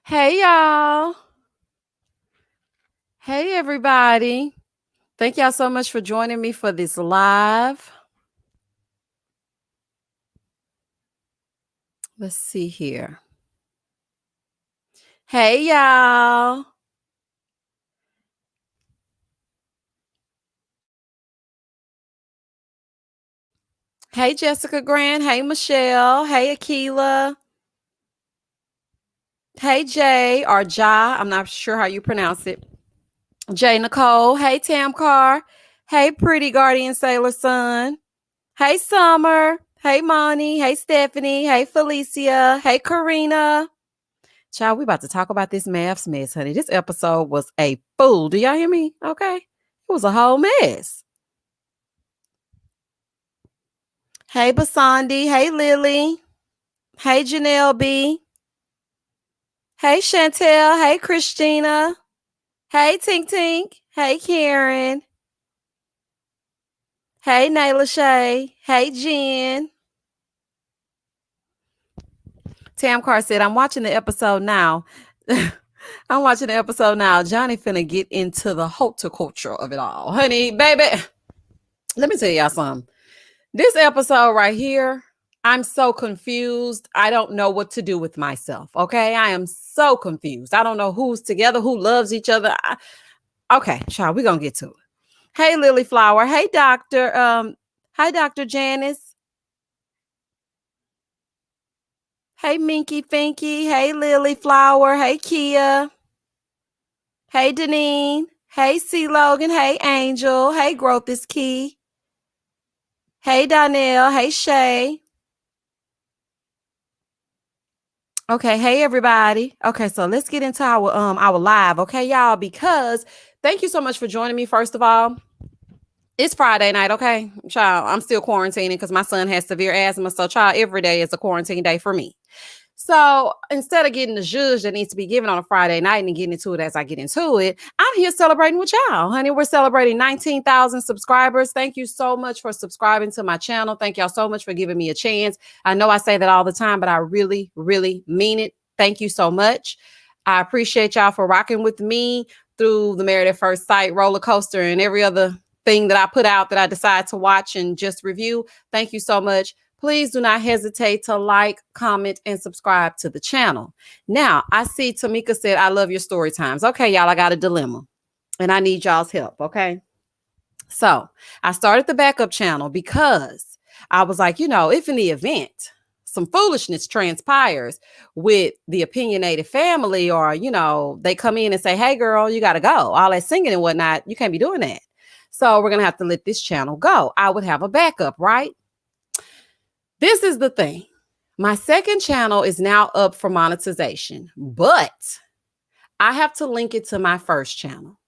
Hey, y'all. Hey, everybody. Thank y'all so much for joining me for this live. Let's see here. Hey, y'all. Hey, Jessica Grant. Hey, Michelle. Hey, Akila. Hey, Jay or Ja. I'm not sure how you pronounce it. Jay Nicole. Hey, Tam Carr. Hey, Pretty Guardian Sailor Sun. Hey, Summer. Hey, Monty. Hey, Stephanie. Hey, Felicia. Hey, Karina. Child, we about to talk about this Mafs mess, honey. This episode was a fool. Do y'all hear me? Okay. It was a whole mess. Hey, Basandi. Hey, Lily. Hey, Janelle B. Hey, Chantel. Hey, Christina. Hey, Tink Tink. Hey, Karen. Hey, Nayla Shay. Hey, Jen. Tam Carr said, I'm watching the episode now. I'm watching the episode now. Johnny finna get into the horticulture of it all. Honey, baby, let me tell y'all something. This episode right here, I'm so confused. I don't know what to do with myself. Okay. I am so confused. I don't know who's together, who loves each other. Okay, child, we're gonna get to it. Hey, Lily Flower. Hey, Doctor. Hi, Dr. Janice. Hey, Minky Finky. Hey, Lily Flower. Hey, Kia. Hey, Deneen. Hey, C. Logan. Hey, Angel. Hey, Growth is Key. Hey, Donnell. Hey, Shay. Okay, hey everybody. Okay, so let's get into our live, okay, y'all, because thank you so much for joining me. First of all, it's Friday night, okay? Child, I'm still quarantining because my son has severe asthma. So, child, every day is a quarantine day for me. So instead of getting the zhuzh that needs to be given on a Friday night and getting into it as I get into it, I'm here celebrating with y'all, honey. We're celebrating 19,000 subscribers. Thank you so much for subscribing to my channel. Thank y'all so much for giving me a chance. I know I say that all the time, but I really, really mean it. Thank you so much. I appreciate y'all for rocking with me through the Married at First Sight roller coaster and every other thing that I put out that I decide to watch and just review. Thank you so much. Please do not hesitate to like, comment, and subscribe to the channel. Now, I see Tamika said, I love your story times. Okay, y'all, I got a dilemma and I need y'all's help, okay? So I started the backup channel because I was like, if in the event some foolishness transpires with the opinionated family or, they come in and say, hey, girl, you got to go. All that singing and whatnot, you can't be doing that. So we're going to have to let this channel go. I would have a backup, right? This is the thing. My second channel is now up for monetization, but I have to link it to my first channel.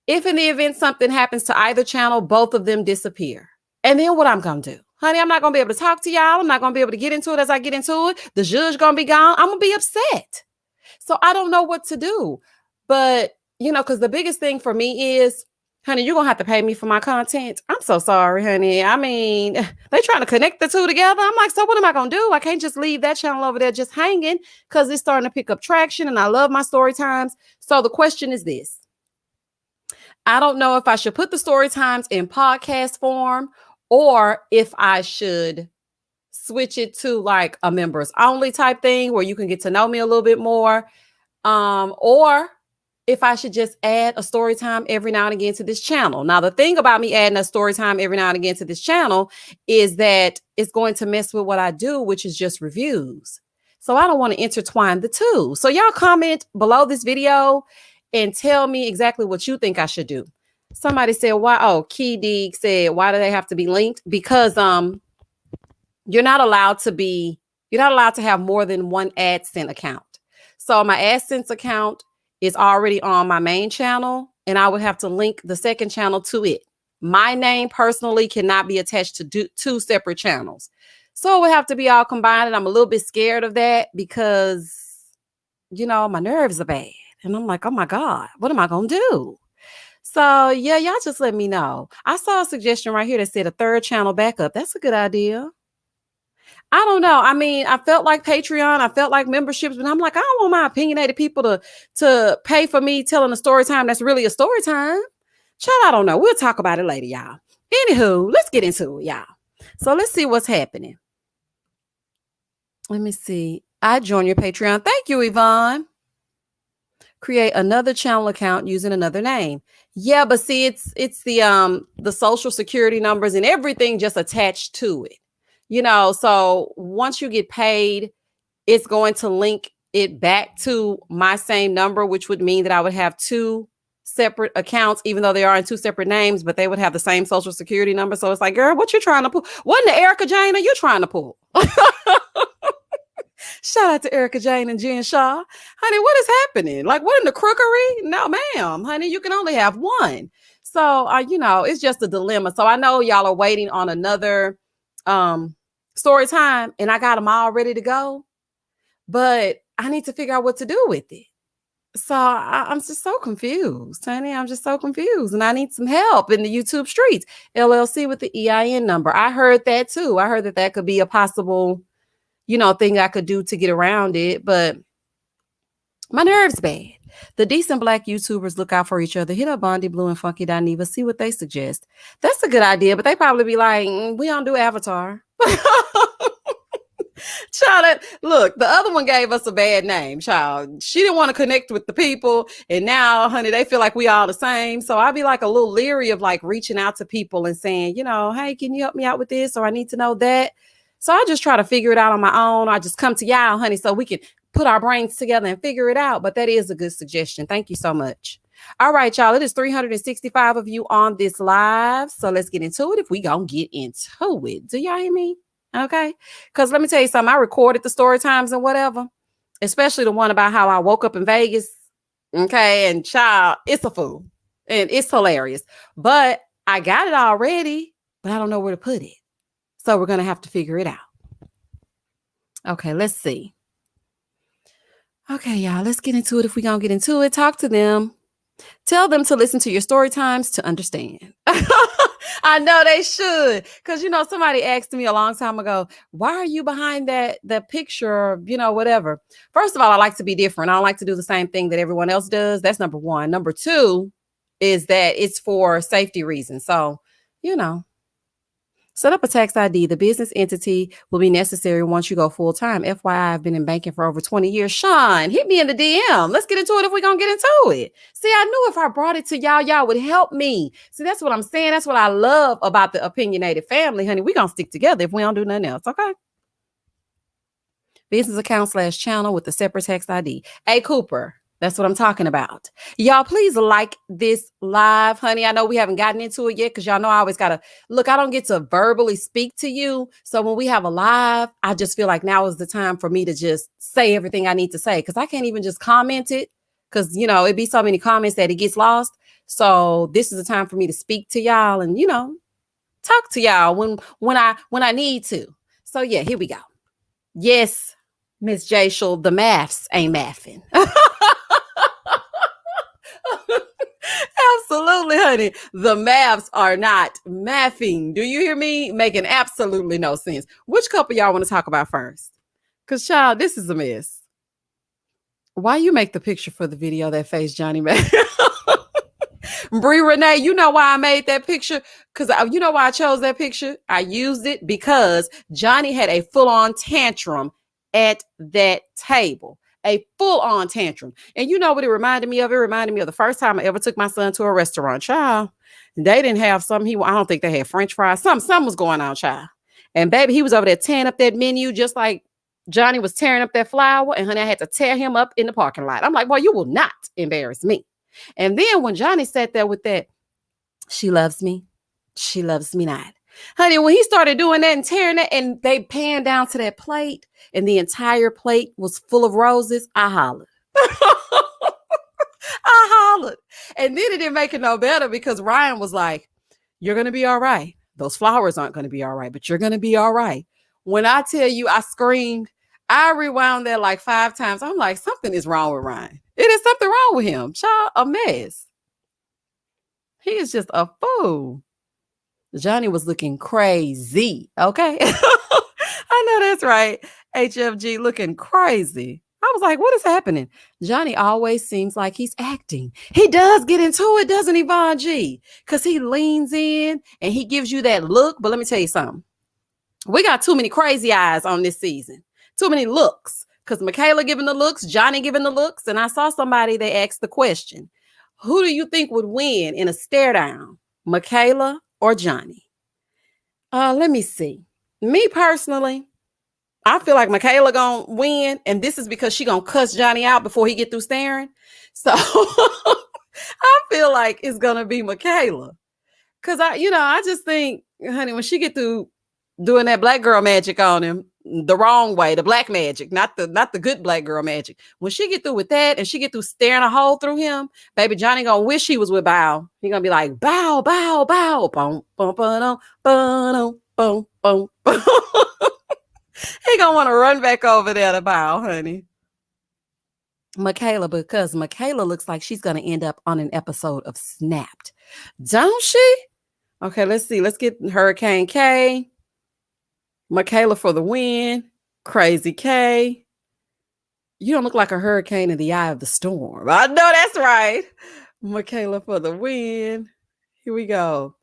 If in the event something happens to either channel, both of them disappear. And then what I'm going to do? Honey, I'm not going to be able to talk to y'all. I'm not going to be able to get into it as I get into it. The judge going to be gone. I'm going to be upset. So I don't know what to do. But, because the biggest thing for me is, honey, you're going to have to pay me for my content. I'm so sorry, honey. I mean, they trying to connect the two together. I'm like, so what am I going to do? I can't just leave that channel over there just hanging because it's starting to pick up traction and I love my story times. So the question is this. I don't know if I should put the story times in podcast form or if I should switch it to like a members only type thing where you can get to know me a little bit more. Or if I should just add a story time every now and again to this channel. Now, the thing about me adding a story time every now and again to this channel is that it's going to mess with what I do, which is just reviews. So I don't want to intertwine the two. So y'all comment below this video and tell me exactly what you think I should do. Somebody said, why? Oh, Key Deeg said, why do they have to be linked? Because you're not allowed to have more than one AdSense account. So my AdSense account is already on my main channel, and I would have to link the second channel to it. My name personally cannot be attached to two separate channels. So it would have to be all combined, and I'm a little bit scared of that because, my nerves are bad. And I'm like, oh my God, what am I going to do? So yeah, y'all just let me know. I saw a suggestion right here that said a third channel backup. That's a good idea. I don't know. I mean, I felt like Patreon, I felt like memberships, but I'm like, I don't want my opinionated people to pay for me telling a story time that's really a story time. Child, I don't know. We'll talk about it later, y'all. Anywho, let's get into it, y'all. So let's see what's happening. Let me see. I join your Patreon. Thank you, Yvonne. Create another channel account using another name. Yeah, but see, it's the social security numbers and everything just attached to it. So once you get paid, it's going to link it back to my same number, which would mean that I would have two separate accounts, even though they are in two separate names, but they would have the same social security number. So it's like, girl, what you trying to pull? Wasn't the Erica Jane are you trying to pull? Shout out to Erica Jane and Jen Shaw. Honey, what is happening? Like, what in the crookery? No, ma'am. Honey, you can only have one. So, it's just a dilemma. So I know y'all are waiting on another story time, and I got them all ready to go. But I need to figure out what to do with it. So I'm just so confused, honey. I'm just so confused. And I need some help in the YouTube streets. LLC with the EIN number. I heard that too. I heard that could be a possible thing I could do to get around it, but my nerves bad. The decent Black YouTubers look out for each other. Hit up Bondi Blue and Funky Dineva, see what they suggest. That's a good idea, but they probably be like, we don't do Avatar. Child, look, the other one gave us a bad name, child. She didn't want to connect with the people, and now, honey, they feel like we all the same. So I'd be like a little leery of like reaching out to people and saying, hey, can you help me out with this? Or I need to know that. So I just try to figure it out on my own. I just come to y'all, honey, so we can put our brains together and figure it out. But that is a good suggestion. Thank you so much. All right, y'all. It is 365 of you on this live. So let's get into it. If we gonna get into it. Do y'all hear me? Okay. Because let me tell you something. I recorded the story times and whatever, especially the one about how I woke up in Vegas. Okay. And child, it's a fool. And it's hilarious. But I got it already, but I don't know where to put it. So we're going to have to figure it out. Okay, let's see. Okay, y'all, let's get into it. If we're going to get into it, talk to them. Tell them to listen to your story times to understand. I know they should. Because, somebody asked me a long time ago, why are you behind that picture, whatever. First of all, I like to be different. I don't like to do the same thing that everyone else does. That's number one. Number two is that it's for safety reasons. So, set up a tax ID. The business entity will be necessary once you go full time. FYI, I've been in banking for over 20 years. Sean, hit me in the DM. Let's get into it if we're going to get into it. See, I knew if I brought it to y'all would help me. See, that's what I'm saying. That's what I love about the opinionated family, honey. We're going to stick together if we don't do nothing else, okay? Business account / channel with the separate tax ID. Hey, Cooper. That's what I'm talking about. Y'all, please like this live, honey. I know we haven't gotten into it yet because y'all know I always got to look. I don't get to verbally speak to you. So when we have a live, I just feel like now is the time for me to just say everything I need to say because I can't even just comment it because, it'd be so many comments that it gets lost. So this is the time for me to speak to y'all and, talk to y'all when I need to. So, yeah, here we go. Yes, Miss Jayshul, the Mafs ain't mathing. Absolutely, honey. The Mavs are not mathing. Do you hear me? Making absolutely no sense. Which couple y'all want to talk about first? Because, child, this is a mess. Why you make the picture for the video that face Johnny Mac? Bree Renee, you know why I made that picture? Because you know why I chose that picture? I used it because Johnny had a full-on tantrum at that table. A full-on tantrum. And you know what it reminded me of? It reminded me of the first time I ever took my son to a restaurant, child. They didn't have something. I don't think they had French fries. Something was going on, child. And baby, he was over there tearing up that menu just like Johnny was tearing up that flour. And honey, I had to tear him up in the parking lot. I'm like, boy, you will not embarrass me. And then when Johnny sat there with that, she loves me. She loves me not. Honey, when he started doing that and tearing that and they panned down to that plate and the entire plate was full of roses, I hollered. I hollered. And then it didn't make it no better because Ryan was like, you're going to be all right. Those flowers aren't going to be all right, but you're going to be all right. When I tell you I screamed, I rewound that like 5 times. I'm like, something is wrong with Ryan. It is something wrong with him. Child, a mess. He is just a fool. Johnny was looking crazy. Okay. I know that's right. HFG looking crazy. I was like, what is happening? Johnny always seems like he's acting. He does get into it, doesn't he, Von G? Because he leans in and he gives you that look. But let me tell you something. We got too many crazy eyes on this season. Too many looks. Because Michaela giving the looks, Johnny giving the looks. And I saw somebody, they asked the question, who do you think would win in a stare down? Michaela or Johnny? Let me see. Me personally, I feel like Michaela gonna win, and this is because she gonna cuss Johnny out before he get through staring. So I feel like it's gonna be Michaela. Cause I just think, honey, when she get through doing that black girl magic on him the wrong way, the black magic, not the good black girl magic. When she get through with that and she get through staring a hole through him, baby Johnny gonna wish he was with Bow. He gonna be like, bow, bow, bow, boom, boom, boom, boom, boom, boom, boom. He gonna want to run back over there to Bow, honey. Michaela, because Michaela looks like she's gonna end up on an episode of Snapped, don't she? Okay, let's see. Let's get Hurricane K. Michaela for the win. Crazy K. You don't look like a hurricane in the eye of the storm. I know that's right. Michaela for the win. Here we go.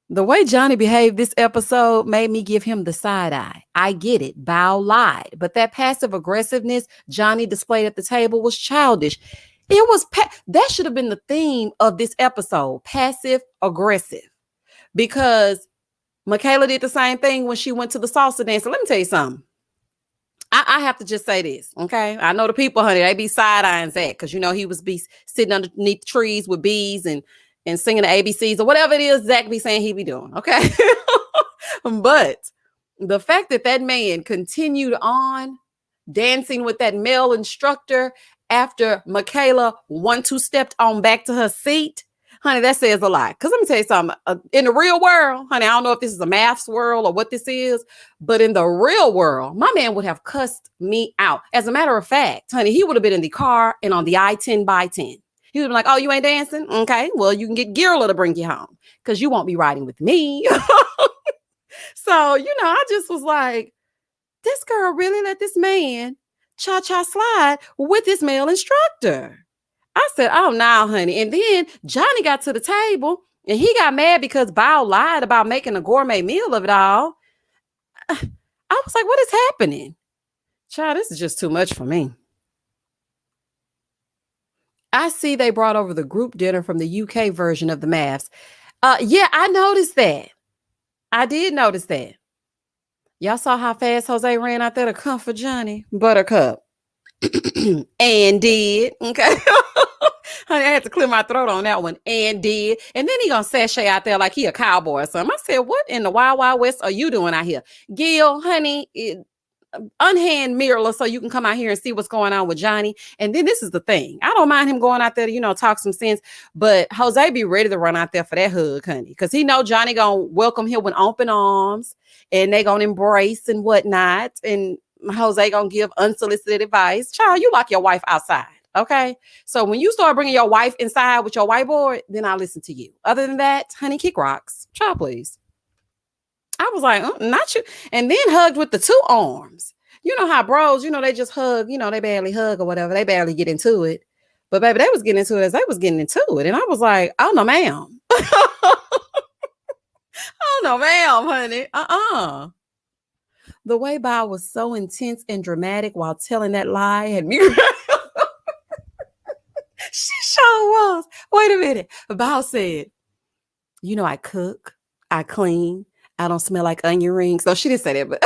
The way Johnny behaved this episode made me give him the side eye. I get it. Bow lied. But that passive aggressiveness Johnny displayed at the table was childish. It was that should have been the theme of this episode. Passive aggressive. Because Michaela did the same thing when she went to the salsa dance. So let me tell you something. I have to just say this, okay? I know the people, honey, they be side-eyeing Zach because, he was sitting underneath the trees with bees and singing the ABCs or whatever it is Zach be saying he be doing, okay? But the fact that man continued on dancing with that male instructor after Michaela 1-2 stepped on back to her seat, honey, that says a lot. Because let me tell you something. In the real world, honey, I don't know if this is a Mafs world or what this is, but in the real world, my man would have cussed me out. As a matter of fact, honey, he would have been in the car and on the I-10 by 10. He would have been like, oh, you ain't dancing? Okay, well, you can get Girla to bring you home because you won't be riding with me. So, I just was like, this girl really let this man cha-cha slide with this male instructor. I said, oh, no, honey. And then Johnny got to the table and he got mad because Bow lied about making a gourmet meal of it all. I was like, what is happening? Child, this is just too much for me. I see they brought over the group dinner from the UK version of the Mavs. Yeah, I noticed that. I did notice that. Y'all saw how fast Jose ran out there to come for Johnny? Buttercup. And did. Okay. Honey, I had to clear my throat on that one. And did. And then he gonna sashay out there like he a cowboy or something. I said, what in the Wild Wild West are you doing out here? Gil, honey, unhand mirrorless so you can come out here and see what's going on with Johnny. And then this is the thing. I don't mind him going out there to, talk some sense, but Jose be ready to run out there for that hug, honey, because he know Johnny gonna welcome him with open arms and they gonna embrace and whatnot. And Jose gonna give unsolicited advice. Child, you lock your wife outside. Okay. So when you start bringing your wife inside with your whiteboard, then I'll listen to you. Other than that, honey, kick rocks. Child, please. I was like, not you. And then hugged with the two arms. You know how bros, they just hug, they barely hug or whatever. They barely get into it. But baby, they was getting into it as they was getting into it. And I was like, oh no, ma'am. Oh no, ma'am, honey. The way Bow was so intense and dramatic while telling that lie had me. She sure was. Wait a minute. Bow said, I cook, I clean, I don't smell like onion rings. No, she didn't say that, but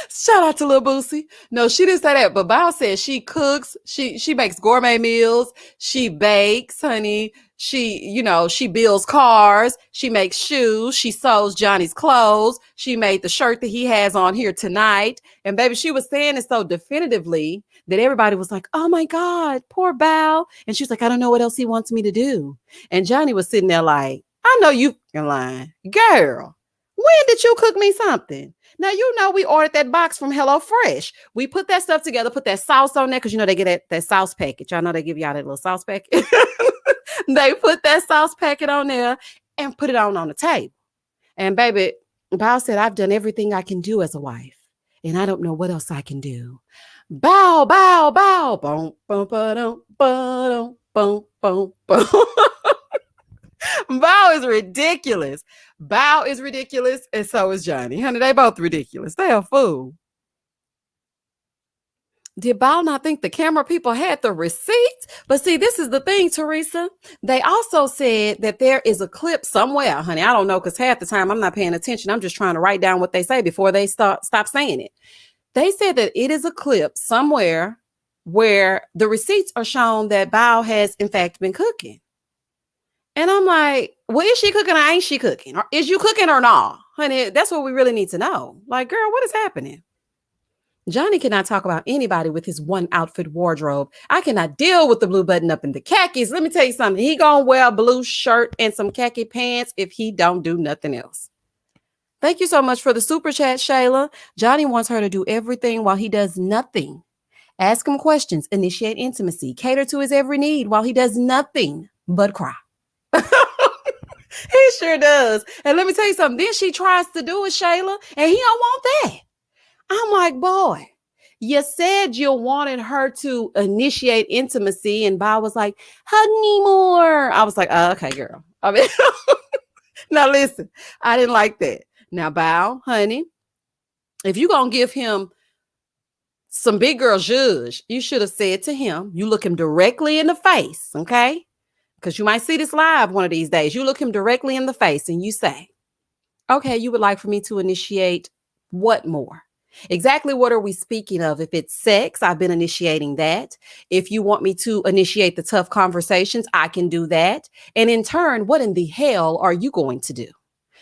shout out to Lil Boosie. No, she didn't say that, but Bow said she cooks, she makes gourmet meals, she bakes, honey. She builds cars, she makes shoes, she sews Johnny's clothes, she made the shirt that he has on here tonight. And baby, she was saying it so definitively that everybody was like, oh my God, poor Bow. And she was like, I don't know what else he wants me to do. And Johnny was sitting there like, I know you can lie. Girl, when did you cook me something? Now, we ordered that box from HelloFresh. We put that stuff together, put that sauce on there because, they get that sauce package. I know they give y'all that little sauce packet. They put that sauce packet on there and put it on the table. And baby, Bao said, I've done everything I can do as a wife, and I don't know what else I can do. Bow, bow, bow. Boom, boom, ba-dum, ba-dum, boom, boom, boom. Bow is ridiculous. Bow is ridiculous, and so is Johnny. Honey, they both ridiculous. They a fool. Did Bow not think the camera people had the receipts? But see, this is the thing, Teresa. They also said that there is a clip somewhere, honey. I don't know, because half the time I'm not paying attention. I'm just trying to write down what they say before they stop saying it. They said that it is a clip somewhere where the receipts are shown that Bow has, in fact, been cooking. And I'm like, well, is she cooking or ain't she cooking? Or is you cooking or not? Honey, that's what we really need to know. Like, girl, what is happening? Johnny cannot talk about anybody with his one outfit wardrobe. I cannot deal with the blue button up and the khakis. Let me tell you something. He gonna wear a blue shirt and some khaki pants if he don't do nothing else. Thank you so much for the super chat, Shayla. Johnny wants her to do everything while he does nothing. Ask him questions, initiate intimacy, cater to his every need while he does nothing but cry. He sure does. And let me tell you something. Then she tries to do it, Shayla, and he don't want that. I'm like, boy, you said you wanted her to initiate intimacy, and Bob was like, hug me more. I was like, oh, okay, girl. I mean, now listen, I didn't like that. Now, Bow, honey, if you're going to give him some big girl zhuzh, you should have said to him, you look him directly in the face, okay? Because you might see this live one of these days. You look him directly in the face and you say, okay, you would like for me to initiate what more? Exactly what are we speaking of? If it's sex, I've been initiating that. If you want me to initiate the tough conversations, I can do that. And in turn, what in the hell are you going to do?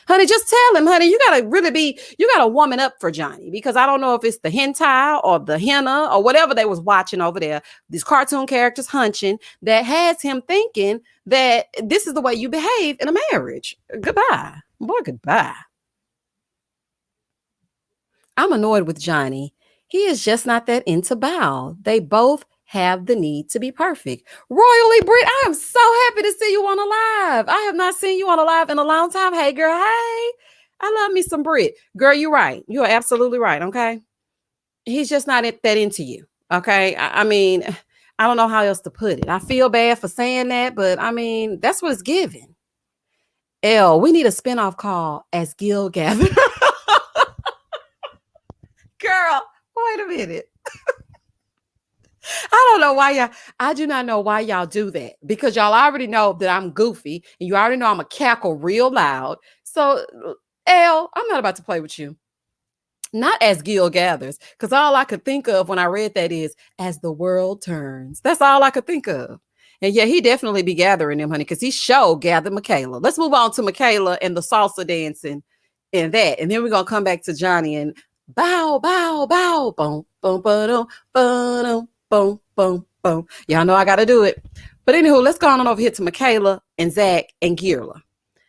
Honey, just tell him, honey, you got to woman up for Johnny, because I don't know if it's the hentai or the henna or whatever they was watching over there, these cartoon characters hunching, that has him thinking that this is the way you behave in a marriage. Goodbye. Boy, goodbye. I'm annoyed with Johnny. He is just not that into Bow. They both have the need to be perfect. Royally Brit, I am so happy to see you on a live. I have not seen you on a live in a long time. Hey, girl, hey. I love me some Brit. Girl, you're right. You are absolutely right, okay? He's just not that into you, okay? I mean, I don't know how else to put it. I feel bad for saying that, but I mean, that's what it's given. L, we need a spinoff called As Gil Gather. Girl, wait a minute. I don't know why I do not know why y'all do that, because y'all already know that I'm goofy and you already know I'm a cackle real loud. So, L, I'm not about to play with you. Not As Gil Gathers, because all I could think of when I read that is As the World Turns. That's all I could think of. And yeah, he definitely be gathering them, honey, because he gathered Michaela. Let's move on to Michaela and the salsa dancing and that. And then we're going to come back to Johnny and bow, bow, bow, boom, boom, boom, boom, boom, boom, boom. Y'all know I got to do it. But anywho, let's go on over here to Michaela and Zach and Girla.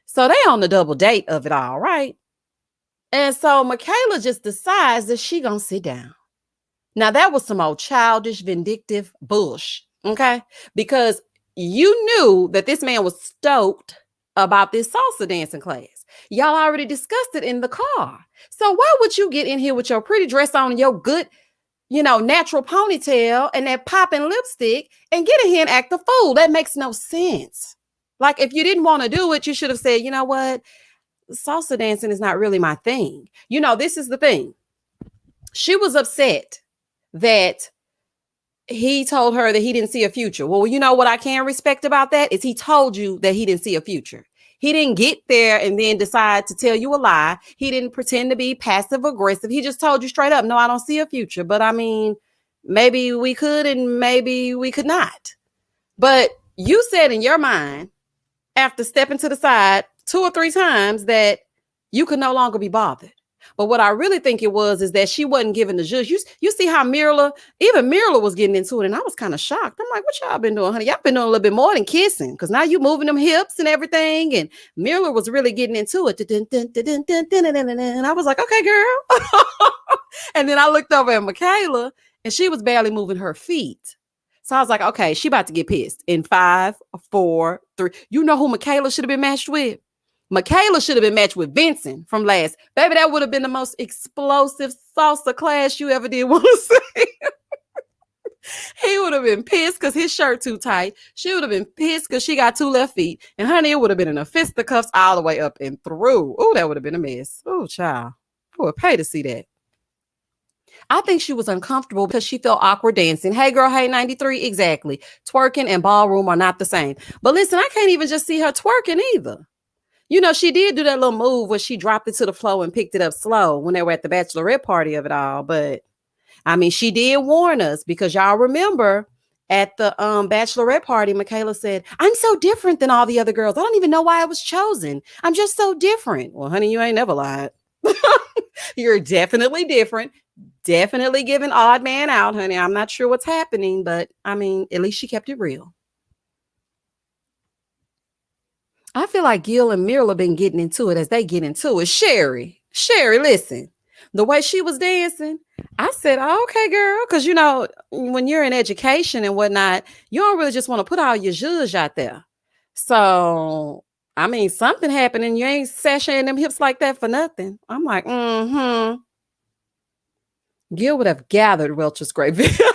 So they on the double date of it all, right? And so Michaela just decides that she gonna sit down. Now that was some old childish, vindictive bullshit, okay? Because you knew that this man was stoked about this salsa dancing class. Y'all already discussed it in the car. So why would you get in here with your pretty dress on and your good, natural ponytail and that popping lipstick and get in here and act a fool? That makes no sense. Like, if you didn't want to do it, you should have said, you know what? Salsa dancing is not really my thing. This is the thing. She was upset that he told her that he didn't see a future. Well, you know what I can respect about that is he told you that he didn't see a future. He didn't get there and then decide to tell you a lie. He didn't pretend to be passive aggressive. He just told you straight up, no, I don't see a future. But I mean, maybe we could and maybe we could not. But you said in your mind, after stepping to the side 2 or 3 times, that you could no longer be bothered. But what I really think it was is that she wasn't giving the judge. You see how even Mirla was getting into it, and I was kind of shocked. I'm like, what y'all been doing, honey? Y'all been doing a little bit more than kissing, because now you moving them hips and everything, and Mirla was really getting into it. And I was like, okay, girl. And then I looked over at Michaela, and she was barely moving her feet. So I was like, okay, she about to get pissed. In 5, 4, 3. You know who Michaela should have been matched with? Michaela should have been matched with Vincent from last. Baby, that would have been the most explosive salsa class you ever did want to see. He would have been pissed because his shirt too tight. She would have been pissed because she got 2 left feet. And honey, it would have been in a fisticuffs all the way up and through. Oh, that would have been a mess. Oh, child. I would pay to see that. I think she was uncomfortable because she felt awkward dancing. Hey, girl, hey, 93. Exactly. Twerking and ballroom are not the same. But listen, I can't even just see her twerking either. You know, she did do that little move where she dropped it to the floor and picked it up slow when they were at the bachelorette party of it all. But I mean, she did warn us because y'all remember at the bachelorette party, Michaela said, I'm so different than all the other girls. I don't even know why I was chosen. I'm just so different. Well, honey, you ain't never lied. You're definitely different. Definitely giving odd man out, honey. I'm not sure what's happening, but I mean, at least she kept it real. I feel like Gil and Myrtle have been getting into it as they get into it. Sherry, listen, the way she was dancing, I said, oh, okay, girl. Because, you know, when you're in education and whatnot, you don't really just want to put all your zhuzh out there. So, I mean, something happened and you ain't sashaying them hips like that for nothing. I'm like, Gil would have gathered Welch's great video.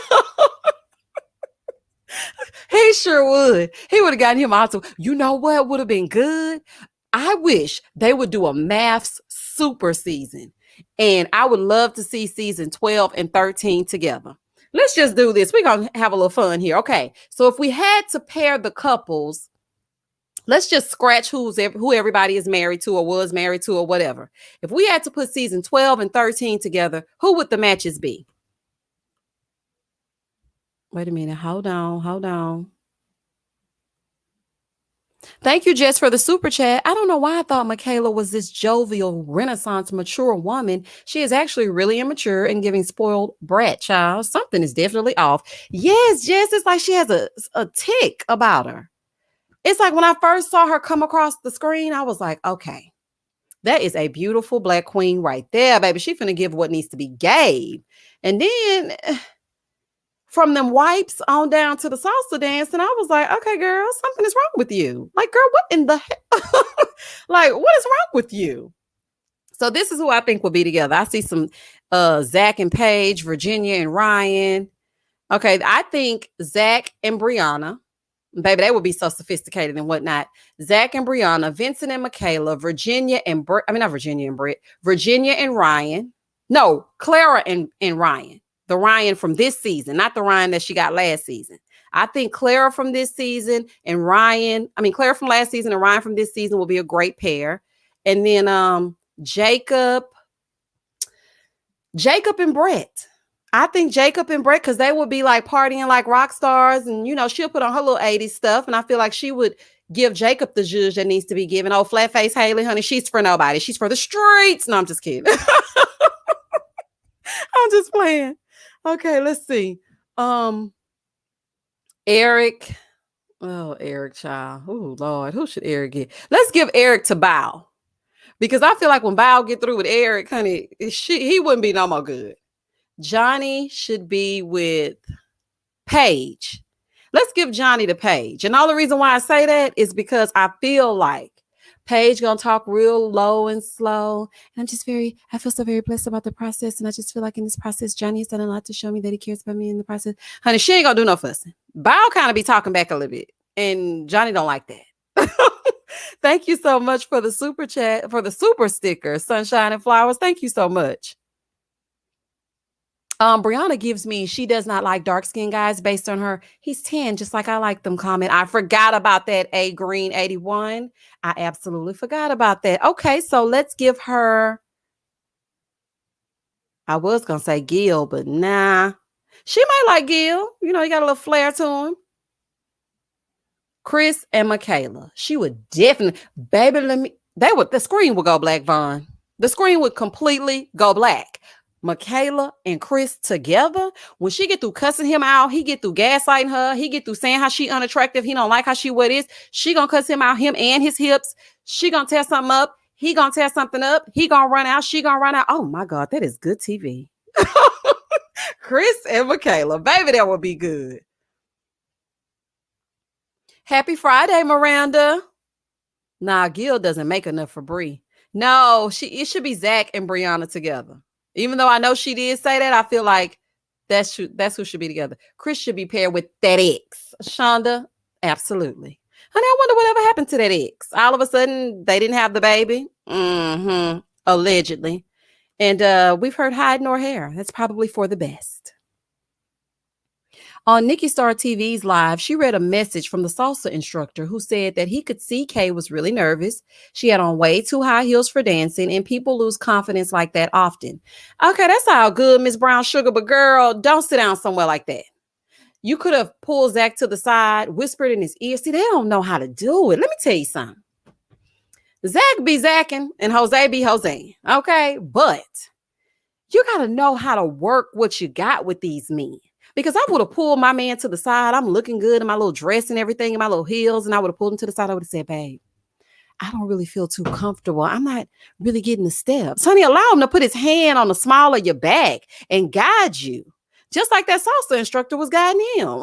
He sure would. He would have gotten him also. You know what would have been good? I wish they would do a Mafs super season. And I would love to see season 12 and 13 together. Let's just do this. We're going to have a little fun here. Okay. So if we had to pair the couples, let's just scratch who everybody is married to or was married to or whatever. If we had to put season 12 and 13 together, who would the matches be? Wait a minute. Hold on. Thank you, Jess, for the super chat. I don't know why I thought Michaela was this jovial, Renaissance, mature woman. She is actually really immature and giving spoiled brat, child. Something is definitely off. Yes, Jess, it's like she has a tick about her. It's like when I first saw her come across the screen, I was like, okay, that is a beautiful black queen right there, baby. She finna give what needs to be gave. And then from them wipes on down to the salsa dance, and I was like, okay, girl, something is wrong with you. Like, girl, what in the hell? Like, what is wrong with you? So this is who I think will be together. I see some Zach and Paige, Virginia and Ryan. Okay, I think Zach and Brianna. Baby, they would be so sophisticated and whatnot. Zach and Brianna, Vincent and Michaela, Virginia and not Virginia and Britt, Virginia and Ryan. No, Clara and Ryan. The Ryan from this season, not the Ryan that she got last season. I think Clara from this season and Clara from last season and Ryan from this season will be a great pair. And then Jacob and Brett. I think Jacob and Brett, because they would be like partying like rock stars. And, you know, she'll put on her little 80s stuff. And I feel like she would give Jacob the zhuzh that needs to be given. Oh, flat face Haley, honey, she's for nobody. She's for the streets. No, I'm just kidding. I'm just playing. Okay, let's see. Eric. Oh, Eric, child. Oh, Lord. Who should Eric get? Let's give Eric to Bao. Because I feel like when Bao get through with Eric, honey, he wouldn't be no more good. Johnny should be with Paige. Let's give Johnny to Paige. And all the reason why I say that is because I feel like Paige gonna talk real low and slow. And I feel so very blessed about the process. And I just feel like in this process, Johnny has done a lot to show me that he cares about me in the process. Honey, she ain't gonna do no fussing. Bao kind of be talking back a little bit. And Johnny don't like that. Thank you so much for the super chat, for the super sticker, Sunshine and Flowers. Thank you so much. Brianna gives me, she does not like dark-skinned guys based on her. He's 10, just like I like them comment. I forgot about that, A Green 81. I absolutely forgot about that. Okay, so let's give her, I was going to say Gil, but nah. She might like Gil. You know, he got a little flair to him. Chris and Michaela. She would definitely, baby, the screen would go black, Vaughn. The screen would completely go black. Michaela and Chris together, when she get through cussing him out, he get through gaslighting her, he get through saying how she unattractive, he don't like how she what is, she gonna cuss him out, him and his hips, she gonna tear something up, he gonna tear something up, he gonna run out, she gonna run out. Oh my God, that is good TV. Chris and Michaela, baby, that would be good. Happy Friday, Miranda. Nah, Gil doesn't make enough for Bree. No, it should be Zach and Brianna together. Even though I know she did say that, I feel like that's who should be together. Chris should be paired with that ex. Shonda, absolutely. Honey, I wonder whatever happened to that ex. All of a sudden, they didn't have the baby. Mm-hmm. Allegedly. And we've heard hide nor hair. That's probably for the best. On Nikki Star TV's live, she read a message from the salsa instructor who said that he could see Kay was really nervous. She had on way too high heels for dancing, and people lose confidence like that often. Okay, that's all good, Miss Brown Sugar, but girl, don't sit down somewhere like that. You could have pulled Zach to the side, whispered in his ear. See, they don't know how to do it. Let me tell you something. Zach be Zacking and Jose be Jose. Okay, but you got to know how to work what you got with these men. Because I would have pulled my man to the side. I'm looking good in my little dress and everything, in my little heels. And I would have pulled him to the side. I would have said, babe, I don't really feel too comfortable. I'm not really getting the steps. Honey, allow him to put his hand on the small of your back and guide you. Just like that salsa instructor was guiding him.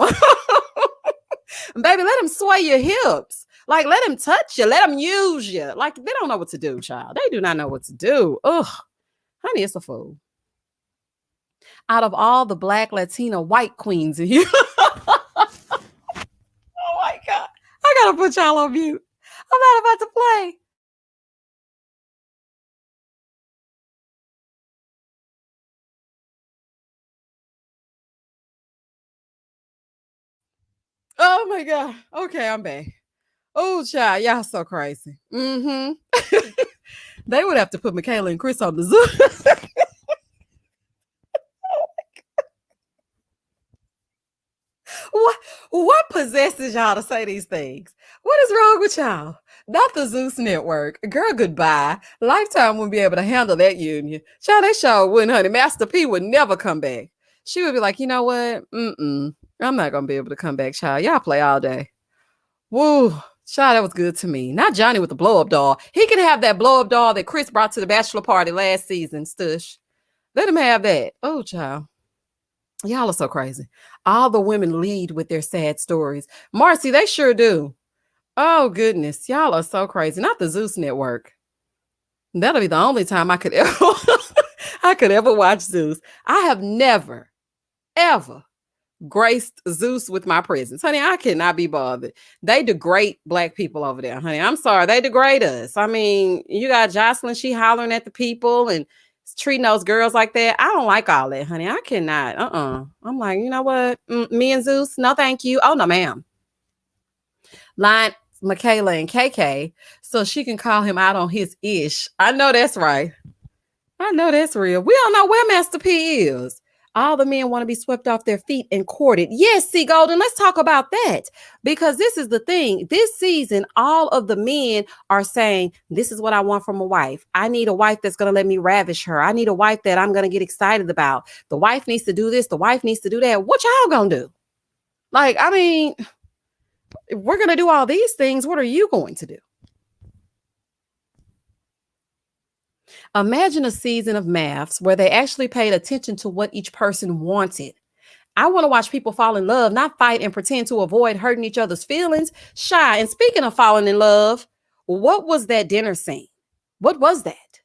Baby, let him sway your hips. Like, let him touch you. Let him use you. Like, they don't know what to do, child. They do not know what to do. Ugh. Honey, it's a fool. Out of all the Black, Latina, white queens in here. Oh my God. I gotta put y'all on mute. I'm not about to play. Oh my God. Okay, I'm back. Oh, child, y'all so crazy. Mm-hmm. They would have to put Michaela and Chris on the Zoom. What possesses y'all to say these things? What is wrong with y'all? Not the Zeus Network. Girl, goodbye. Lifetime wouldn't be able to handle that union. Child, they sure wouldn't, honey. Master P would never come back. She would be like, you know what? I'm not going to be able to come back, child. Y'all play all day. Woo. Child, that was good to me. Not Johnny with the blow-up doll. He can have that blow-up doll that Chris brought to the bachelor party last season, Stush. Let him have that. Oh, child. Y'all are so crazy. All the women lead with their sad stories. Marcy, they sure do. Oh, goodness. Y'all are so crazy. Not the Zeus Network. That'll be the only time I could ever I could ever watch Zeus. I have never, ever graced Zeus with my presence. Honey, I cannot be bothered. They degrade Black people over there, honey. I'm sorry. They degrade us. I mean, you got Jocelyn, she hollering at the people and treating those girls like that. I don't like all that, honey. I cannot. I'm like, you know what? Me and Zeus, no thank you. Oh, no, ma'am. Line Michaela and KK so she can call him out on his ish. I know that's right. I know that's real. We don't know where Master P is. All the men want to be swept off their feet and courted. Yes, see, Golden, let's talk about that. Because this is the thing. This season, all of the men are saying, this is what I want from a wife. I need a wife that's going to let me ravish her. I need a wife that I'm going to get excited about. The wife needs to do this. The wife needs to do that. What y'all going to do? Like, I mean, if we're going to do all these things, what are you going to do? Imagine a season of Mafs where they actually paid attention to what each person wanted. I want to watch people fall in love, not fight and pretend to avoid hurting each other's feelings. Shy. And speaking of falling in love, what was that dinner scene? What was that?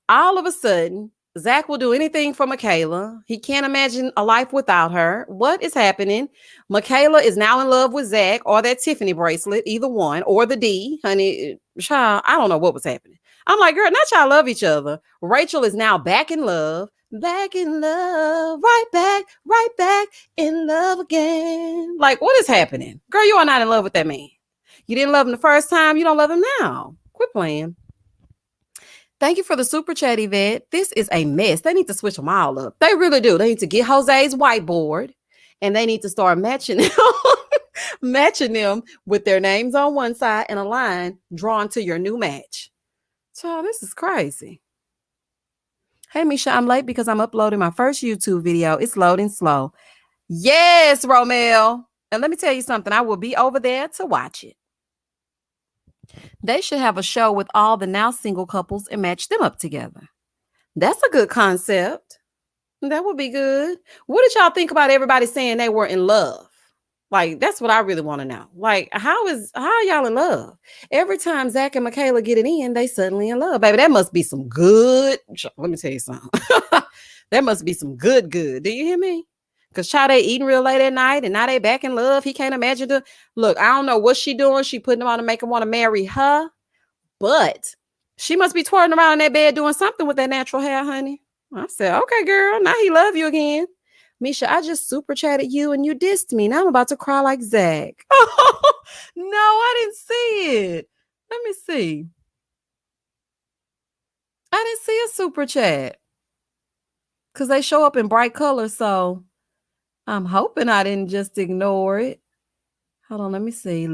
All of a sudden, Zach will do anything for Michaela. He can't imagine a life without her. What is happening? Michaela is now in love with Zach or that Tiffany bracelet, either one, or the D. Honey, child, I don't know what was happening. I'm like, girl, not y'all love each other. Rachel is now back in love, right back in love again. Like, what is happening? Girl, you are not in love with that man. You didn't love him the first time. You don't love him now. Quit playing. Thank you for the super chat, Yvette. This is a mess. They need to switch them all up. They really do. They need to get Jose's whiteboard and they need to start matching them, matching them with their names on one side and a line drawn to your new match. So this is crazy. Hey, Misha, I'm late because I'm uploading my first YouTube video. It's loading slow. Yes, Romel. And let me tell you something. I will be over there to watch it. They should have a show with all the now single couples and match them up together. That's a good concept. That would be good. What did y'all think about everybody saying they were in love? Like, that's what I really want to know. Like, how are y'all in love? Every time Zach and Michaela get it in, they suddenly in love. Baby, that must be some good. Let me tell you something. That must be some good. Do you hear me? Because child, they eating real late at night and now they back in love. He can't imagine the look. I don't know what she doing. She putting him on to make him want to marry her, but she must be twirling around in that bed doing something with that natural hair, honey. I said, okay, girl. Now he love you again. Misha, I just super chatted you and you dissed me. Now I'm about to cry like Zach. No, I didn't see it. Let me see. I didn't see a super chat because they show up in bright colors. So I'm hoping I didn't just ignore it. Hold on, let me see.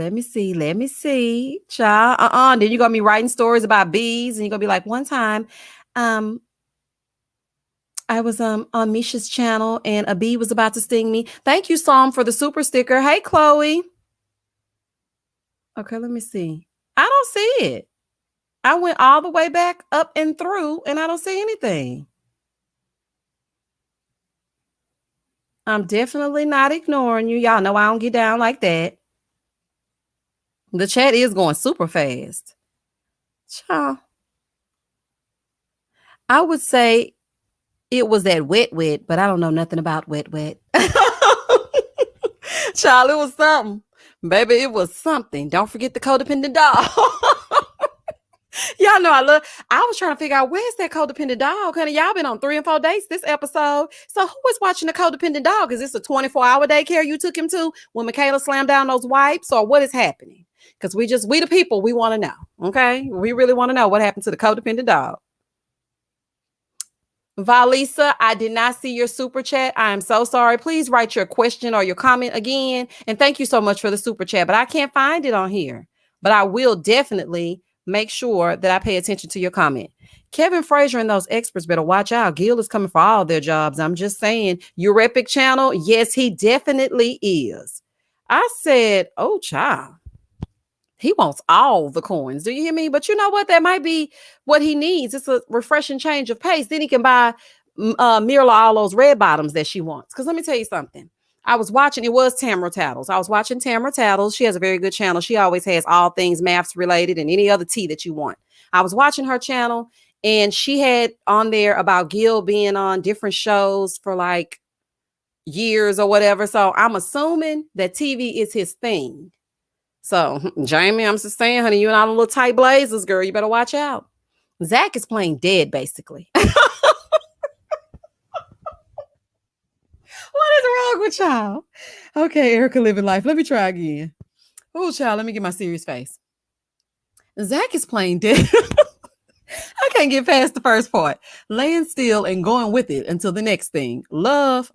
Child, then you're gonna be writing stories about bees, and you're gonna be like, one time, I was on Misha's channel and a bee was about to sting me. Thank you, Psalm, for the super sticker. Hey, Chloe. Okay, let me see. I don't see it. I went all the way back up and through, and I don't see anything. I'm definitely not ignoring you. Y'all know I don't get down like that. The chat is going super fast. Child. I would say it was that wet, but I don't know nothing about wet. Child, it was something. Baby, it was something. Don't forget the codependent dog. Y'all know I was trying to figure out where's that codependent dog, honey. Y'all been on 3 and 4 dates this episode. So who is watching the codependent dog? Is this a 24-hour daycare you took him to when Michaela slammed down those wipes, or what is happening? Because we the people, we want to know. Okay. We really want to know what happened to the codependent dog. Valisa, I did not see your super chat. I am so sorry. Please write your question or your comment again. And thank you so much for the super chat, but I can't find it on here. But I will definitely make sure that I pay attention to your comment. Kevin Frazier and those experts better watch out. Gil is coming for all their jobs. I'm just saying, your Epic channel, yes, he definitely is. I said, oh, child. He wants all the coins. Do you hear me? But you know what? That might be what he needs. It's a refreshing change of pace. Then he can buy Mirla all those red bottoms that she wants. Because let me tell you something. I was watching, it was Tamara Tattles. I was watching Tamara Tattles. She has a very good channel. She always has all things Mafs related and any other tea that you want. I was watching her channel and she had on there about Gil being on different shows for like years or whatever. So I'm assuming that TV is his thing. So, Jamie, I'm just saying, honey, you and all the little tight blazers, girl, you better watch out. Zach is playing dead, basically. What is wrong with y'all? Okay, Erica living life. Let me try again. Oh, child, let me get my serious face. Zach is playing dead. I can't get past the first part. Laying still and going with it until the next thing. Love.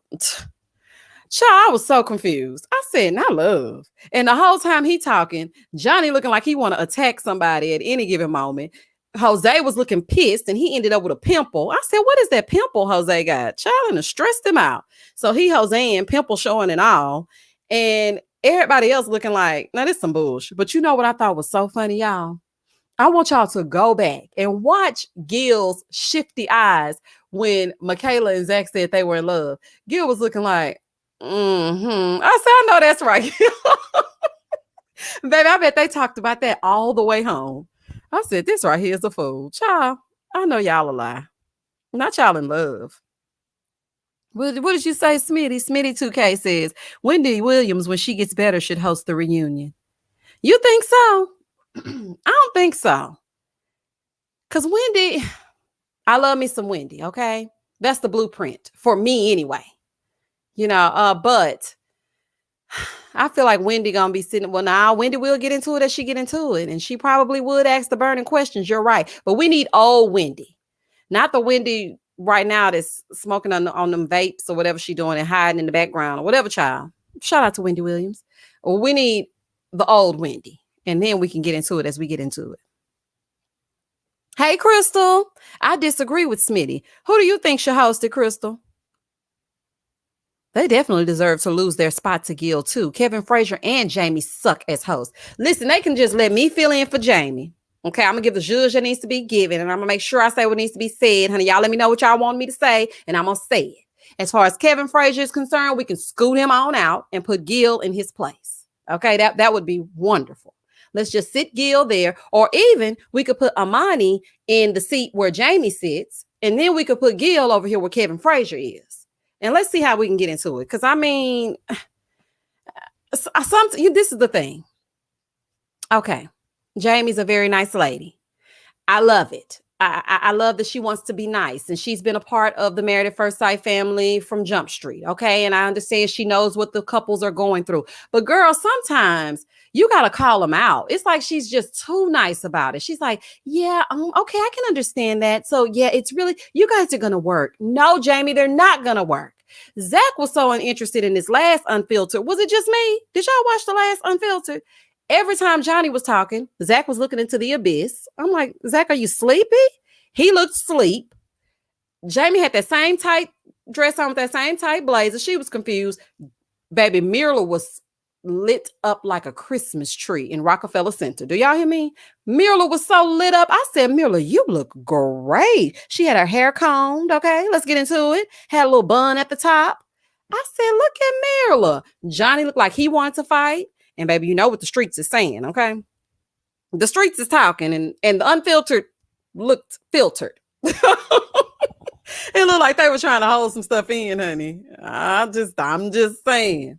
Child, I was so confused. I said, not love. And the whole time he talking, Johnny looking like he want to attack somebody at any given moment. Jose was looking pissed and he ended up with a pimple. I said, what is that pimple Jose got? Child, and stressed him out. So he Jose and pimple showing and all. And everybody else looking like, now this some bullshit. But you know what I thought was so funny, y'all? I want y'all to go back and watch Gil's shifty eyes when Michaela and Zach said they were in love. Gil was looking like, I said, I know that's right. Baby, I bet they talked about that all the way home. I said, this right here is a fool. Child, I know y'all a lie. Not y'all in love. What did you say, Smitty? Smitty 2K says, Wendy Williams, when she gets better, should host the reunion. You think so? I don't think so. Because Wendy, I love me some Wendy, okay? That's the blueprint for me anyway. You know, but I feel like Wendy gonna be sitting. Well, now Wendy will get into it as she get into it, and she probably would ask the burning questions. You're right, but we need old Wendy, not the Wendy right now that's smoking on them vapes or whatever she doing and hiding in the background or whatever. Child, shout out to Wendy Williams. We need the old Wendy, and then we can get into it as we get into it. Hey, Crystal, I disagree with Smitty. Who do you think should host it, Crystal? They definitely deserve to lose their spot to Gil, too. Kevin Frazier and Jamie suck as hosts. Listen, they can just let me fill in for Jamie. Okay, I'm going to give the judge that needs to be given, and I'm going to make sure I say what needs to be said. Honey, y'all let me know what y'all want me to say, and I'm going to say it. As far as Kevin Frazier is concerned, we can scoot him on out and put Gil in his place. Okay, that would be wonderful. Let's just sit Gil there, or even we could put Amani in the seat where Jamie sits, and then we could put Gil over here where Kevin Frazier is. And let's see how we can get into it. Because I mean, this is the thing. Okay, Jamie's a very nice lady. I love it. I love that she wants to be nice, and she's been a part of the Married at First Sight family from Jump Street. Okay. And I understand she knows what the couples are going through, but girl, sometimes you got to call them out. It's like, she's just too nice about it. She's like, yeah, okay, I can understand that. So yeah, it's really, you guys are going to work. No, Jamie, they're not going to work. Zach was so uninterested in this last Unfiltered. Was it just me? Did y'all watch the last Unfiltered? Every time Johnny was talking, Zach was looking into the abyss. I'm like, Zach, are you sleepy? He looked asleep. Jamie had that same tight dress on with that same tight blazer. She was confused. Baby, Mirla was lit up like a Christmas tree in Rockefeller Center. Do y'all hear me? Mirla was so lit up. I said, Mirla, you look great. She had her hair combed. Okay, let's get into it. Had a little bun at the top. I said, look at Mirla. Johnny looked like he wanted to fight. And baby, you know what the streets is saying, okay? The streets is talking, and the Unfiltered looked filtered. It looked like they were trying to hold some stuff in, honey. I'm just saying.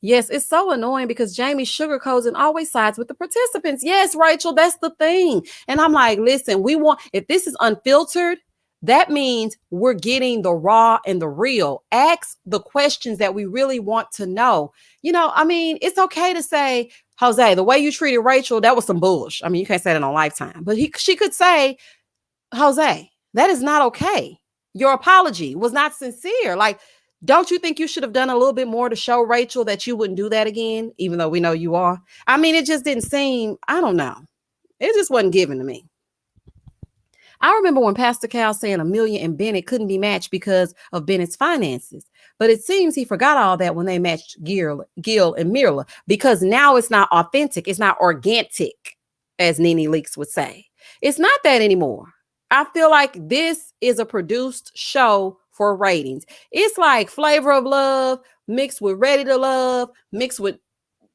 Yes, it's so annoying because Jamie sugarcoats and always sides with the participants. Yes, Rachel, that's the thing. And I'm like, listen, if this is Unfiltered, that means we're getting the raw and the real. Ask the questions that we really want to know. You know, I mean, it's okay to say, Jose, the way you treated Rachel, that was some bullshit. I mean, you can't say that on Lifetime, but she could say, Jose, that is not okay. Your apology was not sincere. Like, don't you think you should have done a little bit more to show Rachel that you wouldn't do that again, even though we know you are? I mean, it just didn't seem, I don't know. It just wasn't given to me. I remember when Pastor Cal saying Amelia and Bennett couldn't be matched because of Bennett's finances. But it seems he forgot all that when they matched Gil and Mirla, because now it's not authentic. It's not organic, as Nene Leakes would say. It's not that anymore. I feel like this is a produced show for ratings. It's like Flavor of Love mixed with Ready to Love, mixed with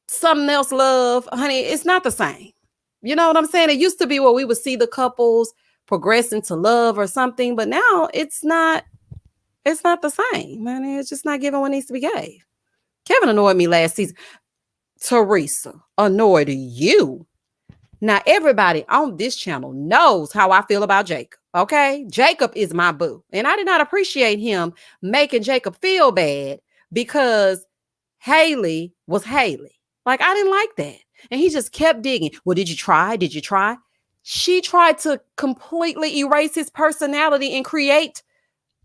something else love. Honey, it's not the same. You know what I'm saying? It used to be where we would see the couples progress into love or something, but now it's not the same, man. It's just not giving what needs to be gave. Kevin annoyed me last season. Teresa, annoyed you. Now, everybody on this channel knows how I feel about Jacob, okay? Jacob is my boo, and I did not appreciate him making Jacob feel bad because Haley was Haley. Like, I didn't like that. And he just kept digging. Well, did you try? Did you try? She tried to completely erase his personality and create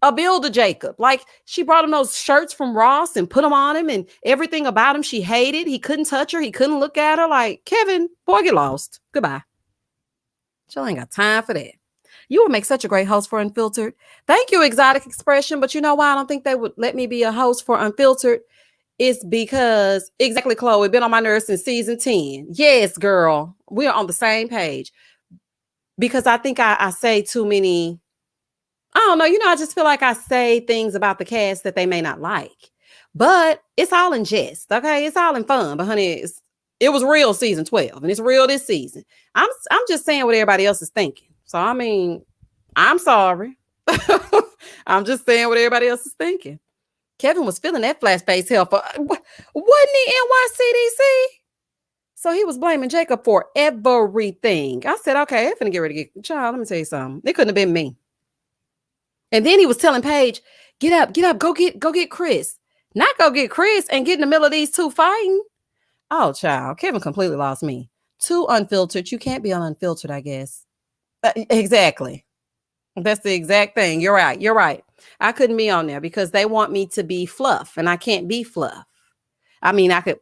a builder Jacob. Like, she brought him those shirts from Ross and put them on him, and everything about him she hated. He couldn't touch her. He couldn't look at her. Like, Kevin, boy, get lost. Goodbye. She ain't got time for that. You would make such a great host for Unfiltered. Thank you, Exotic Expression. But you know why I don't think they would let me be a host for Unfiltered? It's because, exactly, Chloe, been on my nerves since season 10. Yes, girl. We are on the same page. Because I think I say too many, I don't know, I just feel like I say things about the cast that they may not like. But it's all in jest, okay? It's all in fun. But honey, it was real season 12, and it's real this season. I'm just saying what everybody else is thinking. So, I mean, I'm sorry. I'm just saying what everybody else is thinking. Kevin was feeling that flash face hell for, wasn't he NYCDC? So he was blaming Jacob for everything. I said, okay, I'm finna get ready to get, child, let me tell you something. It couldn't have been me. And then he was telling Paige, get up, go get Chris. Not go get Chris and get in the middle of these two fighting. Oh, child, Kevin completely lost me. Too unfiltered. You can't be unfiltered, I guess. Exactly. That's the exact thing. You're right. I couldn't be on there because they want me to be fluff, and I can't be fluff. I mean, I could,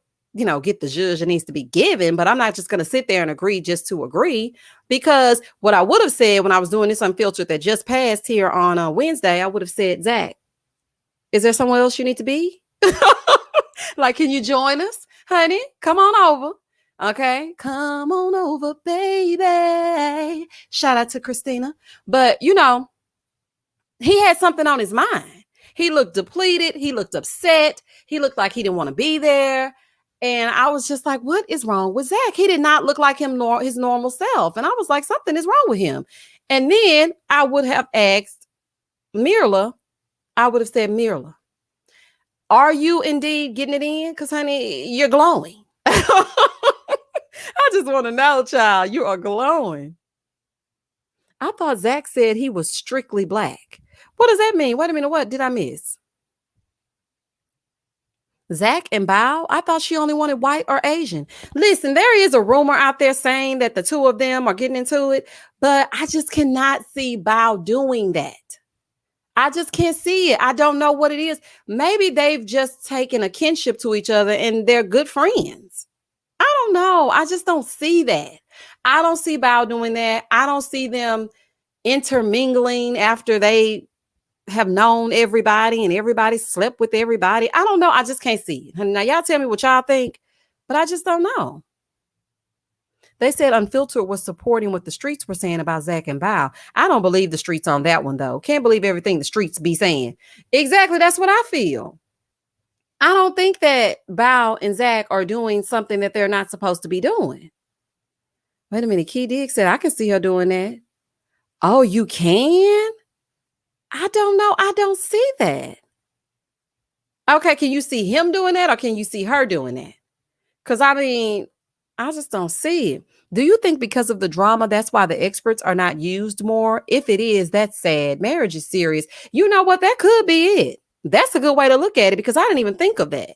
get the judge that needs to be given, but I'm not just going to sit there and agree just to agree, because what I would have said when I was doing this Unfiltered that just passed here on Wednesday, I would have said, Zach, is there somewhere else you need to be? Like, can you join us, honey? Come on over. Okay. Come on over, baby. Shout out to Christina. But, he had something on his mind. He looked depleted. He looked upset. He looked like he didn't want to be there. And I was just like, what is wrong with Zach? He did not look like his normal self. And I was like, something is wrong with him. And then I would have asked Mirla, I would have said, Mirla, are you indeed getting it in? Because, honey, you're glowing. I just want to know, child, you are glowing. I thought Zach said he was strictly black. What does that mean? Wait a minute. What did I miss? Zach and Bao? I thought she only wanted white or Asian. Listen, there is a rumor out there saying that the two of them are getting into it, but I just cannot see Bao doing that. I just can't see it. I don't know what it is. Maybe they've just taken a kinship to each other and they're good friends. I don't know. I just don't see that. I don't see Bao doing that. I don't see them intermingling after they have known everybody and everybody slept with everybody. I don't know. I just can't see it. Now, y'all tell me what y'all think, but I just don't know. They said Unfiltered was supporting what the streets were saying about Zach and Bao. I don't believe the streets on that one, though. Can't believe everything the streets be saying. Exactly. That's what I feel. I don't think that Bao and Zach are doing something that they're not supposed to be doing. Wait a minute. Key Dig said, I can see her doing that. Oh, you can? I don't know. I don't see that. Okay. Can you see him doing that or can you see her doing that? Because I mean, I just don't see it. Do you think because of the drama, that's why the experts are not used more? If it is, that's sad. Marriage is serious. You know what? That could be it. That's a good way to look at it because I didn't even think of that.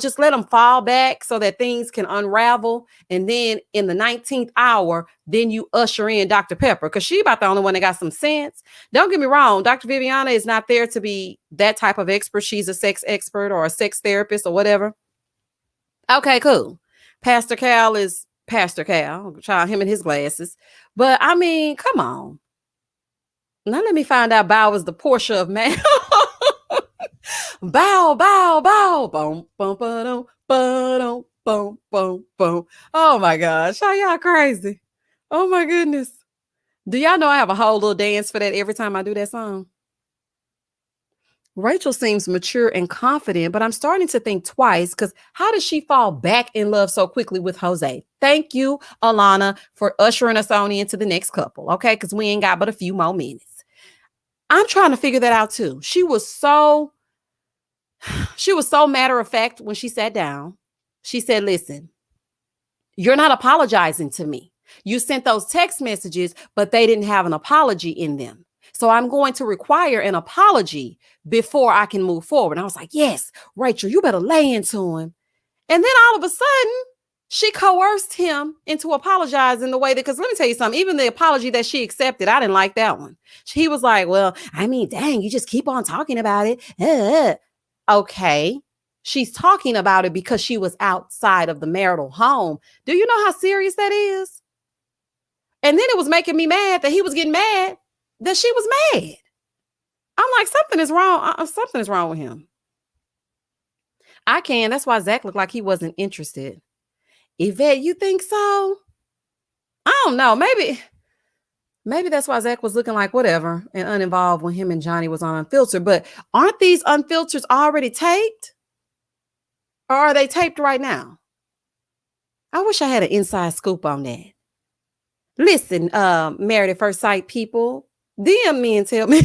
Just let them fall back so that things can unravel. And then in the 19th hour, then you usher in Dr. Pepper because she about the only one that got some sense. Don't get me wrong. Dr. Viviana is not there to be that type of expert. She's a sex expert or a sex therapist or whatever. Okay, cool. Pastor Cal is Pastor Cal. Child, him and his glasses. But I mean, come on. Now let me find out Bow is the Portia of man. Bow, bow, bow. Boom, boom, boom, boom, boom, boom, boom. Oh my gosh. How y'all crazy? Oh my goodness. Do y'all know I have a whole little dance for that every time I do that song? Rachel seems mature and confident, but I'm starting to think twice because how does she fall back in love so quickly with Jose? Thank you, Alana, for ushering us on into the next couple, okay? Because we ain't got but a few more minutes. I'm trying to figure that out too. She was so matter of fact when she sat down. She said, listen, you're not apologizing to me. You sent those text messages, but they didn't have an apology in them. So I'm going to require an apology before I can move forward. And I was like, yes, Rachel, you better lay into him. And then all of a sudden, she coerced him into apologizing the way that, because let me tell you something, even the apology that she accepted, I didn't like that one. He was like, well, I mean, dang, you just keep on talking about it. Okay. She's talking about it because she was outside of the marital home. Do you know how serious that is? And then it was making me mad that he was getting mad that she was mad. I'm like, something is wrong. Something is wrong with him. That's why Zach looked like he wasn't interested. Yvette, you think so? I don't know. Maybe that's why Zach was looking like whatever and uninvolved when him and Johnny was on Unfiltered. But aren't these Unfilters already taped? Or are they taped right now? I wish I had an inside scoop on that. Listen, Married at First Sight people, DM me and tell me.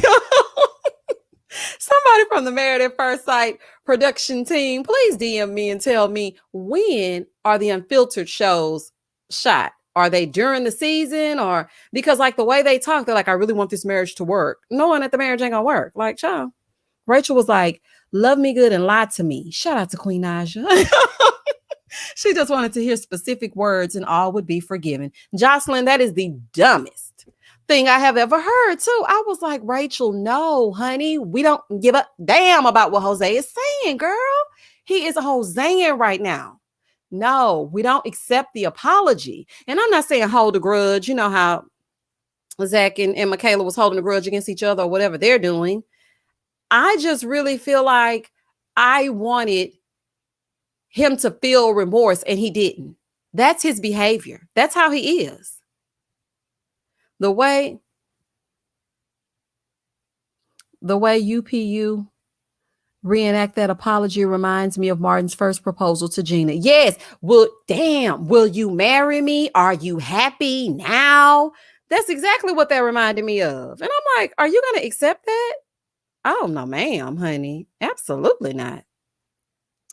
Somebody from the Married at First Sight production team, please DM me and tell me, when are the Unfiltered shows shot? Are they during the season? Or because like the way they talk, they're like, I really want this marriage to work, knowing that the marriage ain't gonna work. Like, child. Rachel was like, love me good and lie to me. Shout out to Queen Naja. She just wanted to hear specific words and all would be forgiven. Jocelyn, that is the dumbest thing I have ever heard too. I was like, Rachel, no, honey, we don't give a damn about what Jose is saying, girl. He is a Hosean right now. No, we don't accept the apology. And I'm not saying hold a grudge. You know how Zach and Michaela was holding a grudge against each other or whatever they're doing. I just really feel like I wanted him to feel remorse and he didn't. That's his behavior. That's how he is. The way The way UPU reenact that apology reminds me of Martin's first proposal to Gina. Yes. Well, damn. Will you marry me? Are you happy now? That's exactly what that reminded me of. And I'm like, are you going to accept that? Oh, no, ma'am, honey. Absolutely not.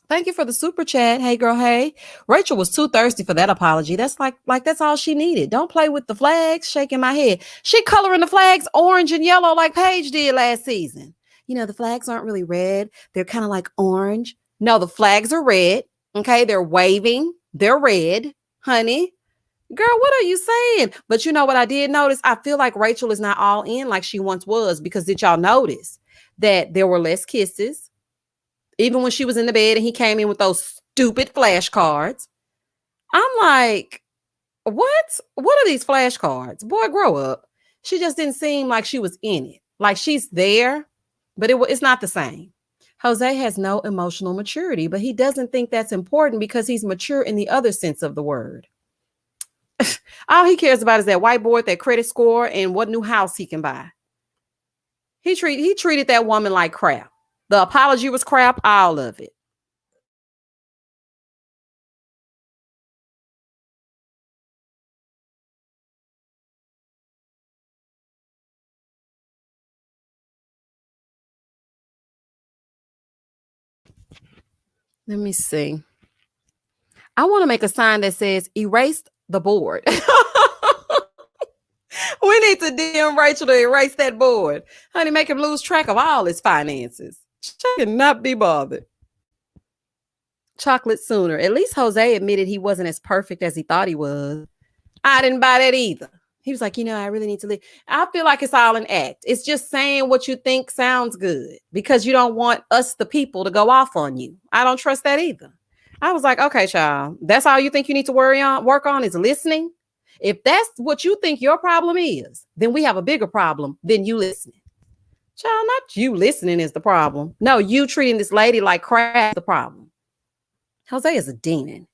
Thank you for the super chat. Hey, girl. Hey, Rachel was too thirsty for that apology. That's like that's all she needed. Don't play with the flags. Shaking my head. She coloring the flags orange and yellow like Paige did last season. You know, the flags aren't really red. They're kind of like orange. No, the flags are red. Okay, they're waving. They're red, honey. Girl, what are you saying? But you know what I did notice? I feel like Rachel is not all in like she once was, because did y'all notice that there were less kisses? Even when she was in the bed and he came in with those stupid flashcards. I'm like, what? What are these flashcards? Boy, grow up. She just didn't seem like she was in it. Like she's there, but it's not the same. Jose has no emotional maturity, but he doesn't think that's important because he's mature in the other sense of the word. All he cares about is that whiteboard, that credit score, and what new house he can buy. He treated that woman like crap. The apology was crap, all of it. Let me see. I want to make a sign that says erase the board. We need to DM Rachel to erase that board. Honey, make him lose track of all his finances. She cannot be bothered. Chocolate sooner. At least Jose admitted he wasn't as perfect as he thought he was. I didn't buy that either. He was like, I really need to leave. I feel like it's all an act. It's just saying what you think sounds good because you don't want us, the people, to go off on you. I don't trust that either. I was like, okay, child, that's all you think you need to work on is listening. If that's what you think your problem is, then we have a bigger problem than you listening. Child, not you listening is the problem. No, you treating this lady like crap is the problem. Jose is a demon.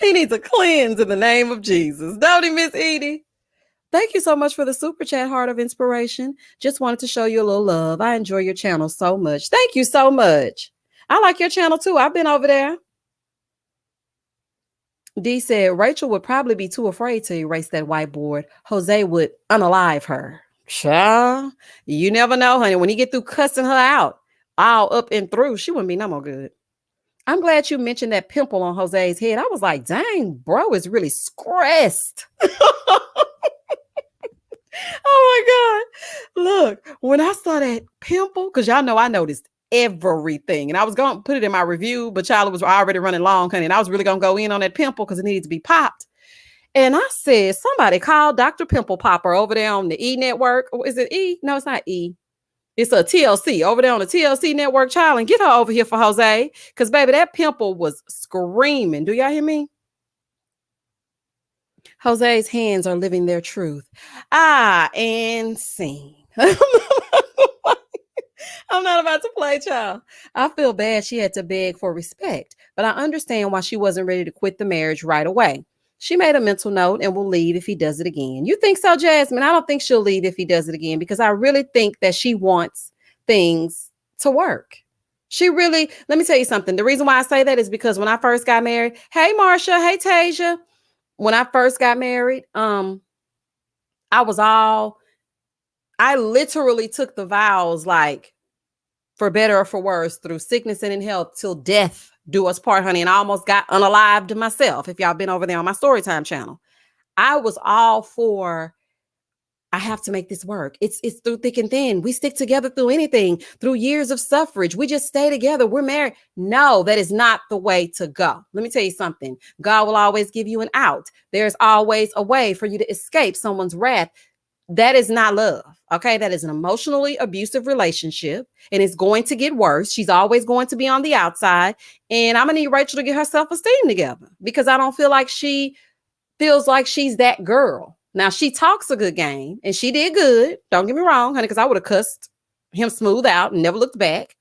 He needs a cleanse in the name of Jesus. Don't he, Miss Edie? Thank you so much for the super chat, Heart of Inspiration. Just wanted to show you a little love. I enjoy your channel so much. Thank you so much. I like your channel too. I've been over there. D said Rachel would probably be too afraid to erase that whiteboard. Jose would unalive her. Child, you never know, honey. When he get through cussing her out, all up and through, she wouldn't be no more good. I'm glad you mentioned that pimple on Jose's head. I was like, dang, bro is really stressed. Oh my God. Look, when I saw that pimple, because y'all know I noticed everything. And I was going to put it in my review, but Charlie was already running long, honey. And I was really going to go in on that pimple because it needed to be popped. And I said, somebody called Dr. Pimple Popper over there on the E network. Or is it E? No, it's not E. It's a TLC over there on the TLC network, child, and get her over here for Jose. Because, baby, that pimple was screaming. Do y'all hear me? Jose's hands are living their truth. And sing. I'm not about to play, child. I feel bad she had to beg for respect, but I understand why she wasn't ready to quit the marriage right away. She made a mental note and will leave if he does it again. You think so, Jasmine? I don't think she'll leave if he does it again because I really think that she wants things to work. She really, let me tell you something. The reason why I say that is because when I first got married, hey, Marsha, hey, Tasia. When I first got married, I literally took the vows like for better or for worse through sickness and in health till death do us part, honey. And I almost got unalived myself. If y'all been over there on my Storytime channel, I was all for, I have to make this work. It's through thick and thin. We stick together through anything, through years of suffrage. We just stay together. We're married. No, that is not the way to go. Let me tell you something. God will always give you an out. There's always a way for you to escape someone's wrath. That is not love. Okay. That is an emotionally abusive relationship and it's going to get worse. She's always going to be on the outside. And I'm going to need Rachel to get her self-esteem together because I don't feel like she feels like she's that girl. Now she talks a good game and she did good. Don't get me wrong, honey, because I would have cussed him smooth out and never looked back.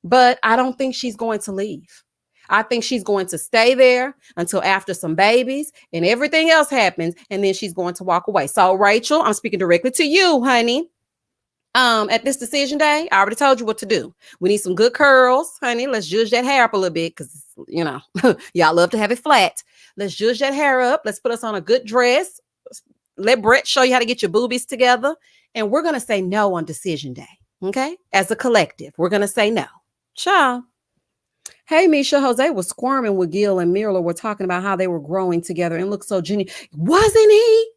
But I don't think she's going to leave. I think she's going to stay there until after some babies and everything else happens. And then she's going to walk away. So Rachel, I'm speaking directly to you, honey. At this decision day, I already told you what to do. We need some good curls, honey. Let's judge that hair up a little bit because, y'all love to have it flat. Let's judge that hair up. Let's put us on a good dress. Let Brett show you how to get your boobies together. And we're going to say no on decision day. Okay? As a collective, we're going to say no. Ciao. Hey, Misha, Jose was squirming with Gil and Mirla were talking about how they were growing together and looked so genuine. Wasn't he?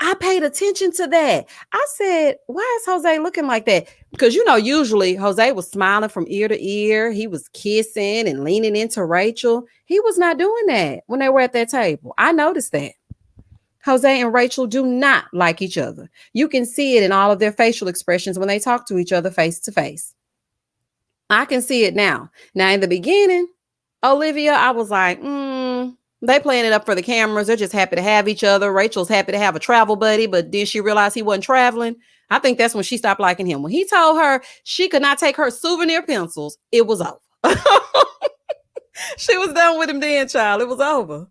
I paid attention to that. I said, why is Jose looking like that? Because, usually Jose was smiling from ear to ear. He was kissing and leaning into Rachel. He was not doing that when they were at that table. I noticed that. Jose and Rachel do not like each other. You can see it in all of their facial expressions when they talk to each other face to face. I can see it now. Now, in the beginning, Olivia, I was like, they playing it up for the cameras. They're just happy to have each other. Rachel's happy to have a travel buddy, but then she realized he wasn't traveling. I think that's when she stopped liking him. When he told her she could not take her souvenir pencils, it was over. She was done with him then, child. It was over.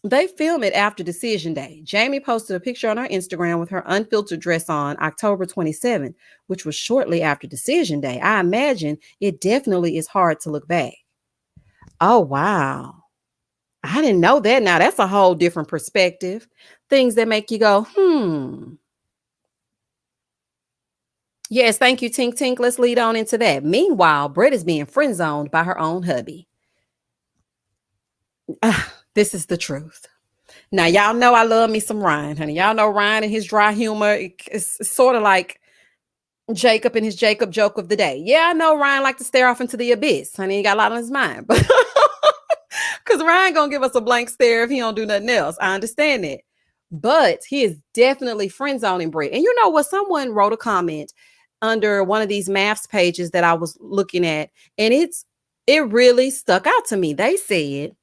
They film it after decision day. Jamie posted a picture on her Instagram with her unfiltered dress on October 27th, which was shortly after decision day. I imagine it definitely is hard to look back. Oh, wow. I didn't know that. Now that's a whole different perspective. Things that make you go, Yes, thank you, Tink Tink. Let's lead on into that. Meanwhile, Brett is being friend zoned by her own hubby. This is the truth. Now, y'all know I love me some Ryan, honey. Y'all know Ryan and his dry humor. It's sort of like Jacob and his Jacob joke of the day. Yeah, I know Ryan like to stare off into the abyss. Honey, he got a lot on his mind. But because Ryan gonna give us a blank stare if he don't do nothing else. I understand that. But he is definitely friend zoning Brett. And you know what? Someone wrote a comment under one of these Mafs pages that I was looking at, and it really stuck out to me. They said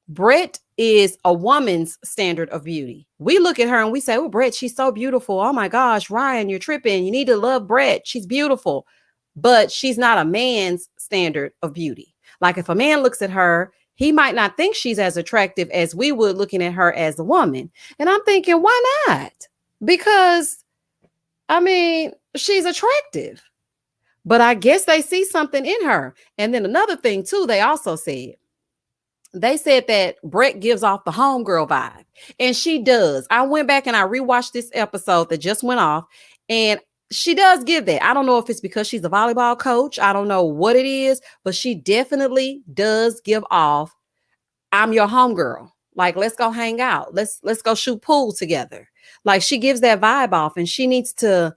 Brett is a woman's standard of beauty. We look at her and we say, oh, Brett, she's so beautiful. Oh my gosh, Ryan, you're tripping. You need to love Brett. She's beautiful. But she's not a man's standard of beauty. Like if a man looks at her, he might not think she's as attractive as we would looking at her as a woman. And I'm thinking, why not? Because, she's attractive. But I guess they see something in her. And then another thing, too, they also said. They said that Brett gives off the homegirl vibe. And she does. I went back and I rewatched this episode that just went off. And she does give that. I don't know if it's because she's a volleyball coach. I don't know what it is. But she definitely does give off, I'm your homegirl. Like, let's go hang out. Let's go shoot pool together. Like, she gives that vibe off. And she needs to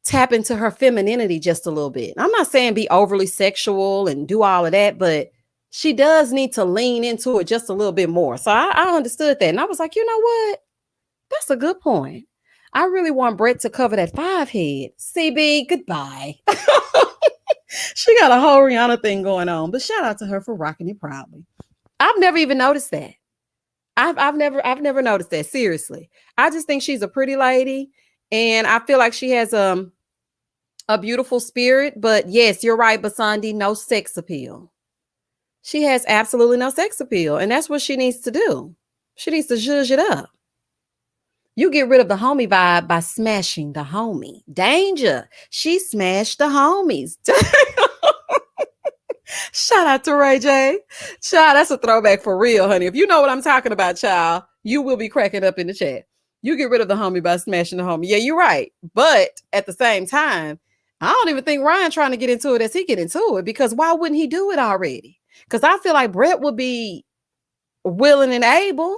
tap into her femininity just a little bit. I'm not saying be overly sexual and do all of that. But she does need to lean into it just a little bit more. So I understood that. And I was like, you know what? That's a good point. I really want Brett to cover that 5 head. CB, goodbye. She got a whole Rihanna thing going on, but shout out to her for rocking it proudly. I've never even noticed that. I've never noticed that. Seriously. I just think she's a pretty lady. And I feel like she has a beautiful spirit. But yes, you're right, Basandi, no sex appeal. She has absolutely no sex appeal. And that's what she needs to do. She needs to zhuzh it up. You get rid of the homie vibe by smashing the homie. Danger. She smashed the homies. Shout out to Ray J. Child, that's a throwback for real, honey. If you know what I'm talking about, child, you will be cracking up in the chat. You get rid of the homie by smashing the homie. Yeah, you're right. But at the same time, I don't even think Ryan trying to get into it as he get into it, because why wouldn't he do it already? Because I feel like Brett would be willing and able.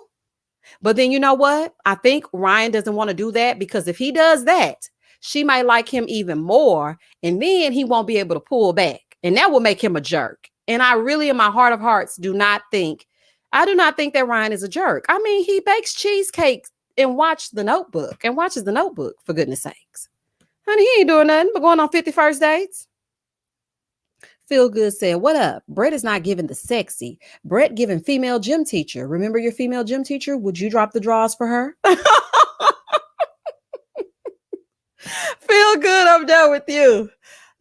But then you know what? I think Ryan doesn't want to do that, because if he does that, she might like him even more. And then he won't be able to pull back. And that will make him a jerk. And I really, in my heart of hearts, do not think that Ryan is a jerk. I mean, he bakes cheesecakes and watches the Notebook, for goodness sakes. Honey, he ain't doing nothing but going on 51st dates. Feel Good said, what up? Brett is not giving the sexy. Brett giving female gym teacher. Remember your female gym teacher? Would you drop the draws for her? Feel Good, I'm done with you.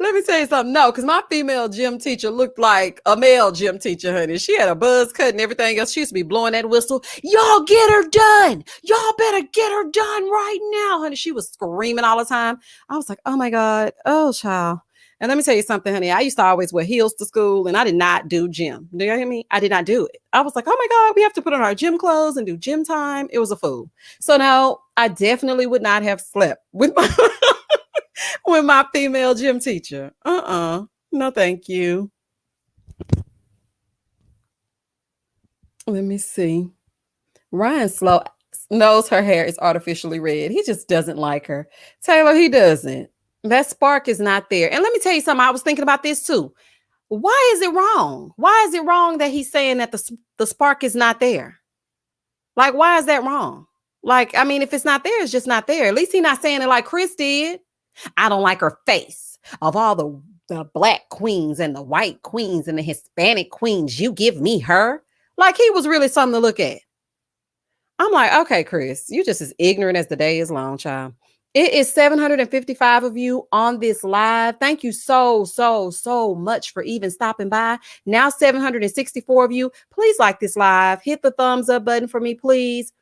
Let me tell you something. No, because my female gym teacher looked like a male gym teacher, honey. She had a buzz cut and everything else. She used to be blowing that whistle. Y'all get her done. Y'all better get her done right now, honey. She was screaming all the time. I was like, oh my God. Oh, child. And let me tell you something, honey. I used to always wear heels to school and I did not do gym. Do you hear me? I did not do it. I was like, oh my God, we have to put on our gym clothes and do gym time. It was a fool. So no, I definitely would not have slept with my with my female gym teacher. No, thank you. Let me see. Ryan Slow knows her hair is artificially red. He just doesn't like her. Taylor, he doesn't. That spark is not there. And let me tell you something. I was thinking about this too. Why is it wrong? Why is it wrong that he's saying that the spark is not there? Like, why is that wrong? Like, I mean, if it's not there, it's just not there. At least he's not saying it like Chris did. I don't like her face. Of all the black queens and the white queens and the Hispanic queens, you give me her. Like he was really something to look at. I'm like, okay, Chris, you just as ignorant as the day is long, child. It is 755 of you on this live. Thank you so much for even stopping by. Now 764 of you. Please like this live. Hit the thumbs up button for me, please.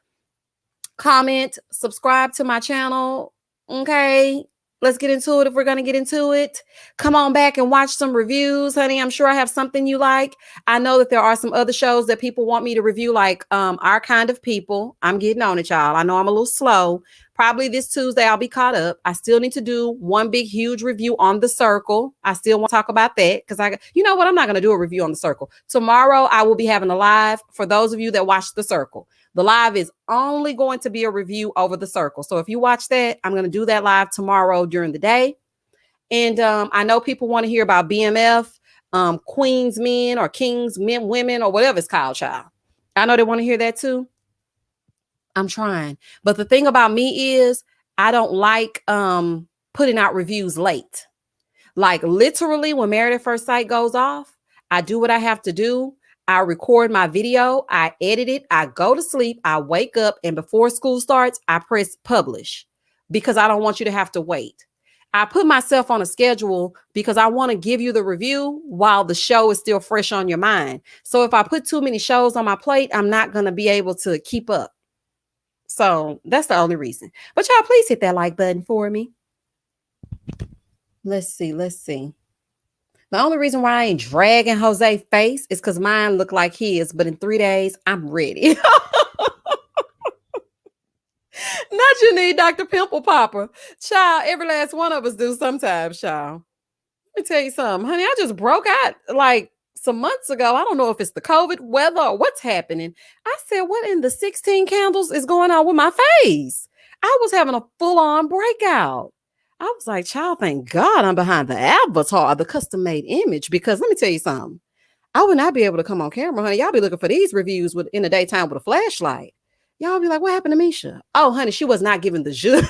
Comment, subscribe to my channel. Okay. Let's get into it if we're going to get into it. Come on back and watch some reviews, honey. I'm sure I have something you like. I know that there are some other shows that people want me to review, like Our Kind of People. I'm getting on it, y'all. I know I'm a little slow. Probably this Tuesday I'll be caught up. I still need to do one big, huge review on The Circle. I still want to talk about that because you know what? I'm not going to do a review on The Circle. Tomorrow I will be having a live for those of you that watch The Circle. The live is only going to be a review over The Circle. So if you watch that, I'm going to do that live tomorrow during the day. And I know people want to hear about BMF, Queens Men or Kings Men, Women or whatever it's called, child. I know they want to hear that too. I'm trying. But the thing about me is I don't like putting out reviews late. Like literally when Married at First Sight goes off, I do what I have to do. I record my video, I edit it, I go to sleep, I wake up, and before school starts, I press publish because I don't want you to have to wait. I put myself on a schedule because I want to give you the review while the show is still fresh on your mind. So if I put too many shows on my plate, I'm not going to be able to keep up. So that's the only reason. But y'all, please hit that like button for me. Let's see. The only reason why I ain't dragging Jose's face is because mine look like his, but in 3 days, I'm ready. Not you need Dr. Pimple Popper. Child, every last one of us do sometimes, child. Let me tell you something, honey. I just broke out like some months ago. I don't know if it's the COVID weather or what's happening. I said, what in the 16 candles is going on with my face? I was having a full-on breakout. I was like, child, thank God I'm behind the avatar, the custom-made image, because let me tell you something. I would not be able to come on camera, honey. Y'all be looking for these reviews in the daytime with a flashlight. Y'all be like, what happened to Misha? Oh, honey, she was not given the judge.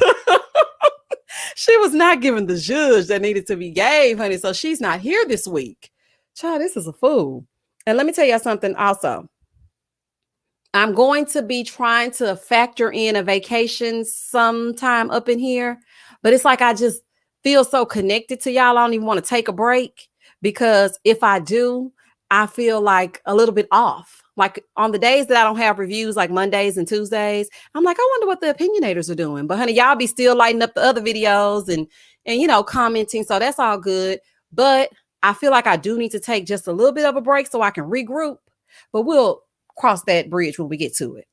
She was not given the judge that needed to be gave, honey. So she's not here this week. Child, this is a fool. And let me tell you something also. I'm going to be trying to factor in a vacation sometime up in here. But it's like I just feel so connected to y'all. I don't even want to take a break because if I do, I feel like a little bit off. Like on the days that I don't have reviews, like Mondays and Tuesdays, I'm like, I wonder what the opinionators are doing. But honey, y'all be still lighting up the other videos and you know, commenting. So that's all good. But I feel like I do need to take just a little bit of a break so I can regroup. But we'll cross that bridge when we get to it.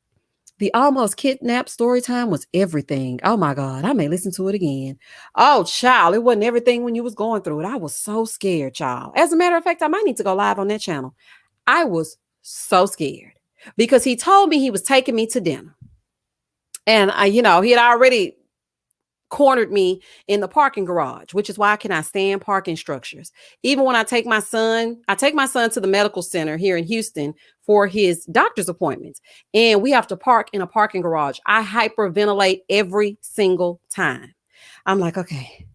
The almost kidnapped story time was everything. Oh my God, I may listen to it again. Oh, child, it wasn't everything when you was going through it. I was so scared, child. As a matter of fact, I might need to go live on that channel. I was so scared because he told me he was taking me to dinner. And he had already cornered me in the parking garage, which is why I cannot stand parking structures. Even when I take my son to the medical center here in Houston for his doctor's appointments, and we have to park in a parking garage. I hyperventilate every single time. I'm like, okay,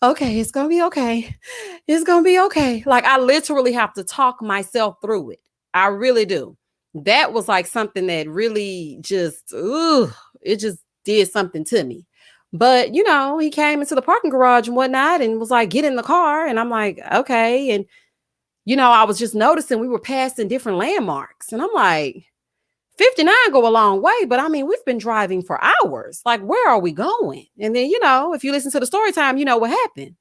it's going to be okay. It's going to be okay. Like I literally have to talk myself through it. I really do. That was like something that really just, it just did something to me. But, he came into the parking garage and whatnot and was like, get in the car. And I'm like, okay. And, I was just noticing we were passing different landmarks. And I'm like, 59 go a long way, but I mean, we've been driving for hours. Like, where are we going? And then, if you listen to the story time, you know what happened.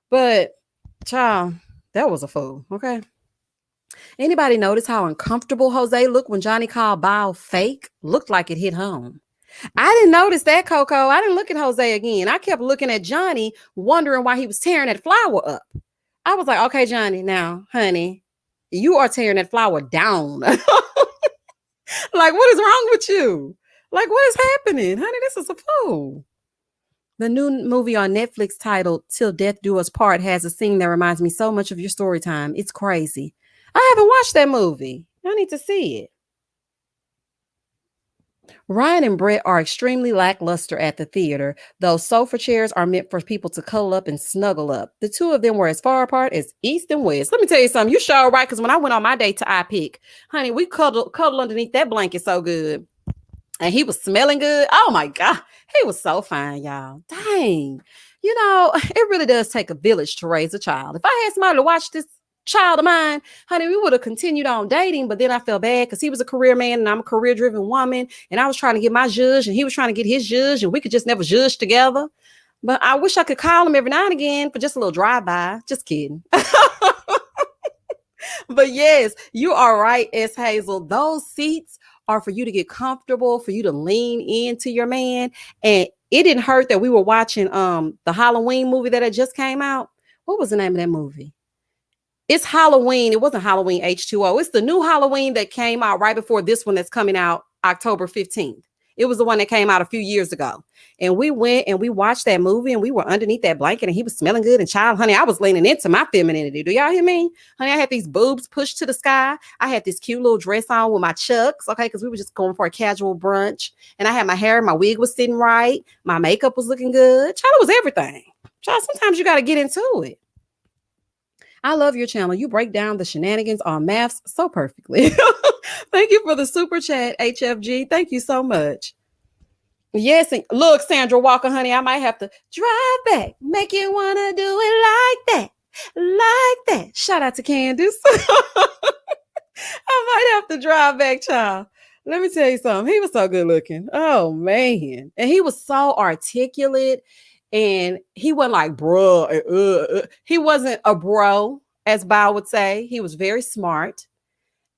But, child, that was a fool. Okay. Anybody notice how uncomfortable Jose looked when Johnny called Bao fake? Looked like it hit home. I didn't notice that, Coco. I didn't look at Jose again. I kept looking at Johnny, wondering why he was tearing that flower up. I was like, okay, Johnny, now, honey, you are tearing that flower down. Like, what is wrong with you? Like, what is happening? Honey, this is a fool. The new movie on Netflix titled Till Death Do Us Part has a scene that reminds me so much of your story time. It's crazy. I haven't watched that movie. I need to see it. Ryan and Brett are extremely lackluster at the theater. Those sofa chairs are meant for people to cuddle up and snuggle up. The two of them were as far apart as east and west. Let me tell you something. You sure right, because when I went on my date to iPick, honey, we cuddled underneath that blanket so good. And he was smelling good. Oh my God. He was so fine, y'all. Dang. It really does take a village to raise a child. If I had somebody to watch this child of mine, honey, we would have continued on dating. But then I felt bad because he was a career man and I'm a career driven woman. And I was trying to get my judge and he was trying to get his judge and we could just never judge together. But I wish I could call him every now and again for just a little drive by. Just kidding. But yes, you are right, S. Hazel. Those seats are for you to get comfortable, for you to lean into your man. And it didn't hurt that we were watching the Halloween movie that had just came out. What was the name of that movie? It's Halloween. It wasn't Halloween H2O. It's the new Halloween that came out right before this one that's coming out October 15th. It was the one that came out a few years ago. And we went and we watched that movie and we were underneath that blanket and he was smelling good. And child, honey, I was leaning into my femininity. Do y'all hear me? Honey, I had these boobs pushed to the sky. I had this cute little dress on with my chucks, okay, because we were just going for a casual brunch. And I had my hair, my wig was sitting right. My makeup was looking good. Child, it was everything. Child, sometimes you got to get into it. I love your channel. You break down the shenanigans on Mafs so perfectly. Thank you for the super chat, HFG. Thank you so much. Yes, and look, Sandra Walker, honey, I might have to drive back, make you want to do it like that, like that. Shout out to Candace. I might have to drive back, child. Let me tell you something. He was so good looking. Oh, man. And he was so articulate. And he wasn't like, bro. He wasn't a bro, as Bao would say. He was very smart.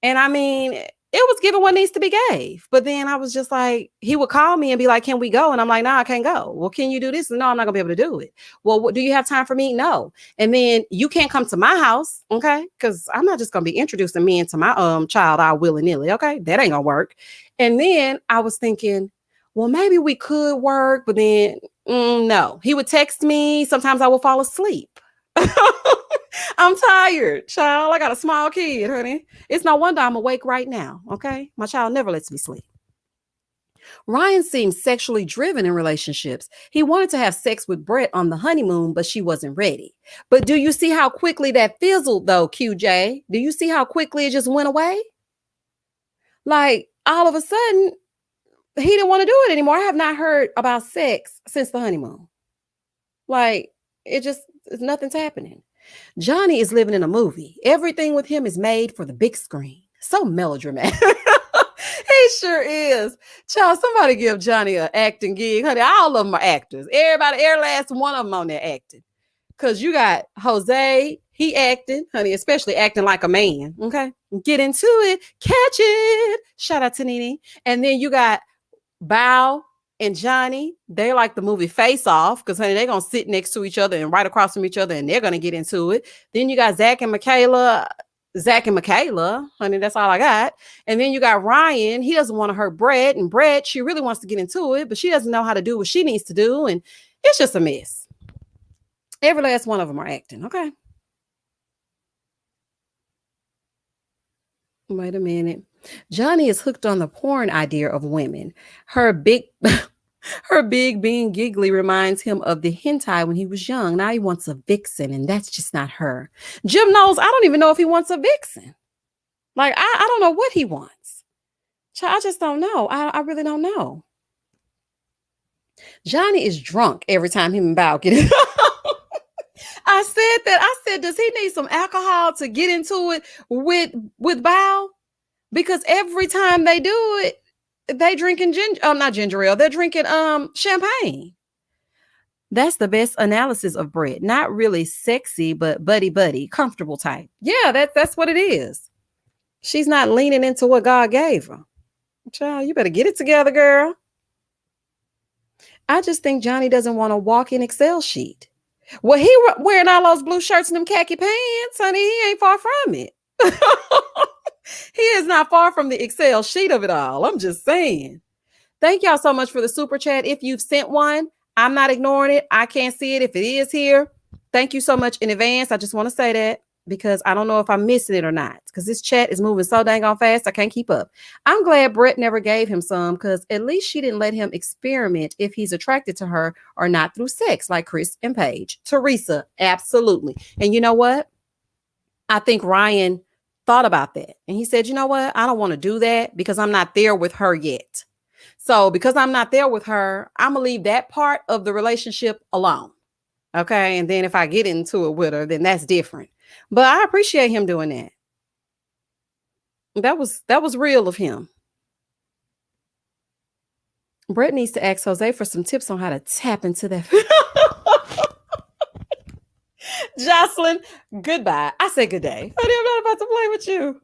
And I mean, it was given what needs to be gave. But then I was just like, he would call me and be like, can we go? And I'm like, no, I can't go. Well, can you do this? No, I'm not gonna be able to do it. Well, do you have time for me? No. And then you can't come to my house, okay? Because I'm not just gonna be introducing men to my child all willy-nilly, okay? That ain't gonna work. And then I was thinking, well, maybe we could work, but then no. He would text me. Sometimes I would fall asleep. I'm tired, child. I got a small kid, honey. It's no wonder I'm awake right now, okay? My child never lets me sleep. Ryan seems sexually driven in relationships. He wanted to have sex with Brett on the honeymoon, but she wasn't ready. But do you see how quickly that fizzled, though, QJ? Do you see how quickly it just went away? Like, all of a sudden, he didn't want to do it anymore. I have not heard about sex since the honeymoon. Like, nothing's happening. Johnny is living in a movie. Everything with him is made for the big screen. So melodramatic. He sure is. Child, somebody give Johnny an acting gig. Honey, all of them are actors. Every last one of them on there acting. Because you got Jose, he acting, honey, especially acting like a man. Okay? Get into it. Catch it. Shout out to Nene. And then you got Bao and Johnny, they like the movie Face Off because, honey, they're going to sit next to each other and right across from each other and they're going to get into it. Then you got Zach and Michaela, honey, that's all I got. And then you got Ryan. He doesn't want to hurt Brett. And Brett, she really wants to get into it, but she doesn't know how to do what she needs to do. And it's just a mess. Every last one of them are acting, okay? Wait a minute. Johnny is hooked on the porn idea of women. Her big being giggly reminds him of the hentai when he was young. Now he wants a vixen, and that's just not her. Jim knows, I don't even know if he wants a vixen. Like, I don't know what he wants. I just don't know. I really don't know. Johnny is drunk every time him and Bow get it. I said that. I said, does he need some alcohol to get into it with Bow? Because every time they do it, they drinking not ginger ale. They're drinking champagne. That's the best analysis of Brett. Not really sexy, but buddy, comfortable type. Yeah, that's what it is. She's not leaning into what God gave her. Child, you better get it together, girl. I just think Johnny doesn't want to walk in Excel sheet. Well, he wearing all those blue shirts and them khaki pants, honey. He ain't far from it. He is not far from the Excel sheet of it all. I'm just saying. Thank y'all so much for the super chat. If you've sent one, I'm not ignoring it. I can't see it if it is here. Thank you so much in advance. I just want to say that because I don't know if I'm missing it or not because this chat is moving so dang on fast. I can't keep up. I'm glad Brett never gave him some because at least she didn't let him experiment if he's attracted to her or not through sex like Chris and Paige. Teresa, absolutely. And you know what? I think Ryan thought about that. And he said, you know what? I don't want to do that because I'm not there with her yet. So because I'm not there with her, I'm going to leave that part of the relationship alone. Okay. And then if I get into it with her, then that's different. But I appreciate him doing that. That was real of him. Brett needs to ask Jose for some tips on how to tap into that. Jocelyn, goodbye. I say good day. Honey, I'm not about to play with you.